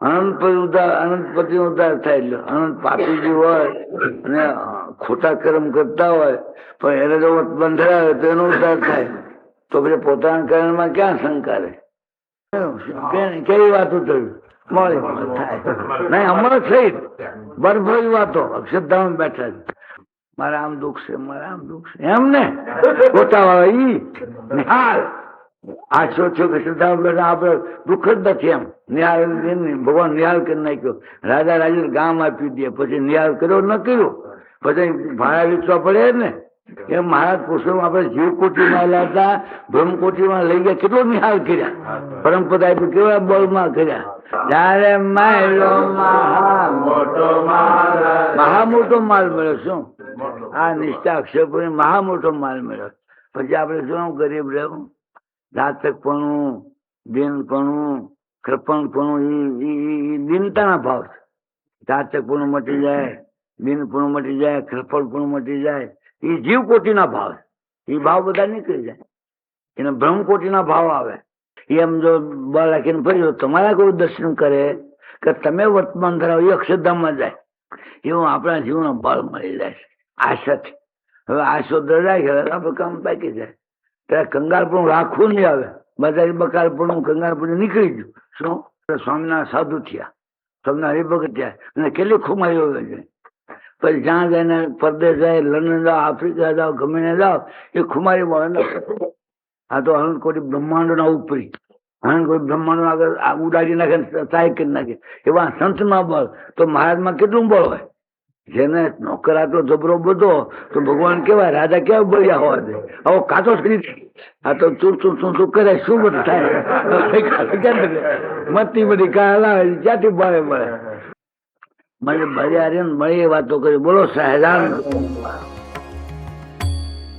અનંતપતિ ઉદ્ધાર થાય. અનંત પાપીજી હોય અને ખોટા કર્મ કરતા હોય પણ એને જો બંધરાવે તો એનો ઉદ્ધાર થાય. તો પછી પોતાના કર્મમાં ક્યાં શંકા રહે? કેવી વાતો થયું મળે થાય નહીં હમણાં થઈ બરફરી વાતો અક્ષરધામ બેઠા છે. મારે આમ દુઃખ છે, મારે આમ દુઃખ છે એમ ને પોતા ઈ નિહાલ આશો છો કે શ્રદ્ધા બેઠા આપડે દુઃખ જ નથી એમ નિહાલ ભગવાન નિહાલ કરી નાખ્યો. રાજા રાજા ગામ આપી દે પછી નિહાલ કર્યો ન કર્યો પછી ભાડા વેચવા પડે ને. એમ મહારાજ પુરુષો આપડે જીવકોટીમાં લાવતા બ્રહ્મકોટીમાં લઈ ગયા કેટલો નિહાલ કર્યા. પરંપરા કેવા બળમાં કર્યા. જયારે મહા મોટો માલ મળ્યો. શું આ નિષ્ઠા અક્ષરપુરી મહા મોટો માલ મળ્યો. પછી આપડે શું ગરીબ રહેવું? જાતકપણું, દિનપણું, કૃપણપણું એ દિનતાના ભાવ છે. જાતકપણું મટી જાય, દિનપણું મટી જાય, કૃપણપણું મટી જાય એ જીવકોટીના ભાવ છે. એ ભાવ બધા નીકળી જાય એને બ્રહ્મકોટીના ભાવ આવે. એમ જો બળ રાખીને ફરી તમારા કોઈ દર્શન કરે કે તમે વર્તમાન ધરાવો એ અક્ષરધામમાં જાય એવું આપણા જીવનમાં બળ મળી જાય છે આશાથી. હવે આશો રાખે આપણે કામ પાકી જાય ત્યારે કંગાળપણું રાખવું નહીં આવે. બધા બકાલપણું કંગાળપણું નીકળી ગયું. શું સ્વામિનારાયણ સાધુ થયા, સ્વામિનારાયણ હરિભગત થયા અને કેટલી ખુમારીઓ છે. પછી જ્યાં જઈને પરદેશ જાય, લંડન જાઓ, આફ્રિકા જાઓ, ગમે ને જાઓ એ ખુમારી મળે. આ તો અનંત કોટી બ્રહ્માંડો ના ઉપરી અનંત કોટી બ્રહ્માંડો આગળ ઉડાડી નાખે, સહાય કરી નાખે એવા સંતમાં બળ. તો મહારાજમાં કેટલું બળ હોય? જેને નોકર આટલો જબરો બધો તો ભગવાન કેવાય રાજા કેવા બળ્યા હોવા દે. આવો કાચો ખરીદ આ તો ચૂર કરે શું બધું થાય મતની બધી કાળ આવે ક્યાંથી બળે મળે. મને બળ્યા મળે એ વાતો કરી. બોલો સહેજાન.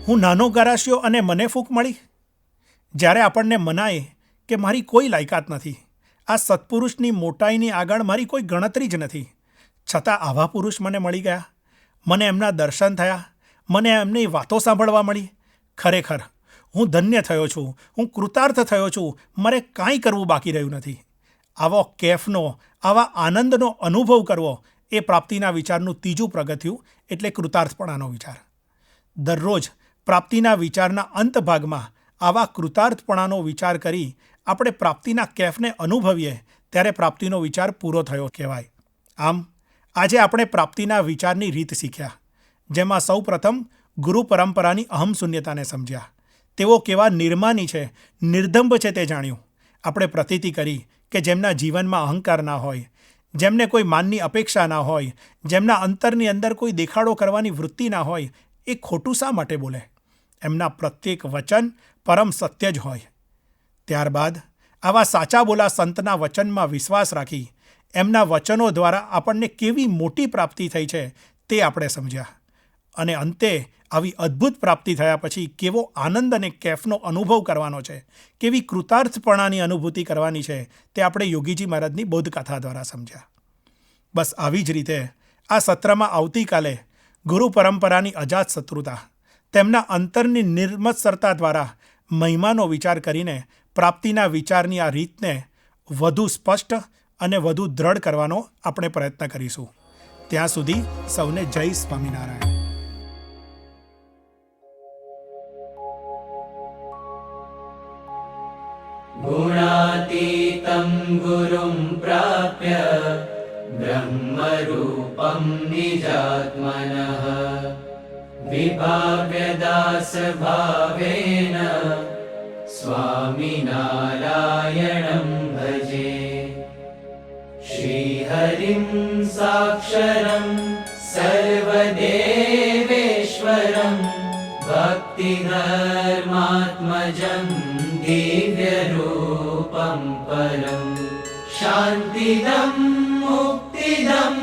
હું નાનો ગરાશ્યો અને મને ફૂંક મળી. જ્યારે આપણને મનાય કે મારી કોઈ લાયકાત નથી, આ સત્પુરુષની મોટાઈની આગળ મારી કોઈ ગણતરી જ નથી, છતાં આવા પુરુષ મને મળી ગયા, મને એમના દર્શન થયા, મને એમની વાતો સાંભળવા મળી. ખરેખર હું ધન્ય થયો છું, હું કૃતાર્થ થયો છું, મારે કાંઈ કરવું બાકી રહ્યું નથી. આવો કેફનો, આવા આનંદનો અનુભવ કરવો એ પ્રાપ્તિના વિચારનું ત્રીજું પગથિયું એટલે કૃતાર્થપણાનો વિચાર. દરરોજ પ્રાપ્તિના વિચારના અંત ભાગમાં આવા કૃતાર્થપણાનો વિચાર કરી આપણે પ્રાપ્તિના કેફને અનુભવીએ ત્યારે પ્રાપ્તિનો વિચાર પૂરો થયો કહેવાય. આમ આજે આપણે પ્રાપ્તિના વિચારની રીત શીખ્યા, જેમાં સૌ પ્રથમ ગુરુ પરંપરાની અહમ શૂન્યતાને સમજ્યા. તેઓ કેવા નિર્માની છે, નિર્દંભ છે તે જાણ્યું. આપણે પ્રતીતિ કરી કે જેમના જીવનમાં અહંકાર ના હોય, જેમને કોઈ માનની અપેક્ષા ના હોય, જેમના અંતરની અંદર કોઈ દેખાડો કરવાની વૃત્તિ ના હોય, એ ખોટું શા માટે બોલે? એમના પ્રત્યેક વચન પરમ સત્ય જ હોય. ત્યારબાદ આવા સાચા બોલા સંતના વચનમાં વિશ્વાસ રાખી એમના વચનો દ્વારા આપણને કેવી મોટી પ્રાપ્તિ થઈ છે તે આપણે સમજ્યા. અને અંતે આવી અદ્ભુત પ્રાપ્તિ થયા પછી કેવો આનંદ અને કેફનો અનુભવ કરવાનો છે, કેવી કૃતાર્થપણાની અનુભૂતિ કરવાની છે તે આપણે યોગીજી મહારાજની બોધકથા દ્વારા સમજ્યા. બસ આવી જ રીતે આ સત્રમાં આવતીકાલે ગુરુ પરંપરાની અજાત શત્રુતા, તેમના અંતરની નિર્મત્સરતા દ્વારા મહિમાનો વિચાર કરીને પ્રાપ્તિના વિચારની આ રીતને વધુ સ્પષ્ટ અને વધુ દ્રઢ કરવાનો આપણે પ્રયત્ન કરીશું. ત્યાં સુધી સૌને જય સ્વામિનારાયણ. गुणातीतं गुरुं प्राप्य ब्रह्मरूपं निजात्मनः विभाव्यदासभावेन स्वामिनारायणं भजे. श्रीहरिं साक्षरं सर्व धर्मात्मजं दिव्यरूपं परं शान्तिदं मुक्तिदं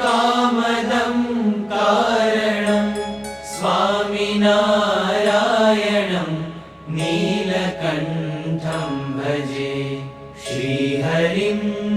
कामदं कारणं स्वामिनारायणं नीलकण्ठं भजे श्रीहरिं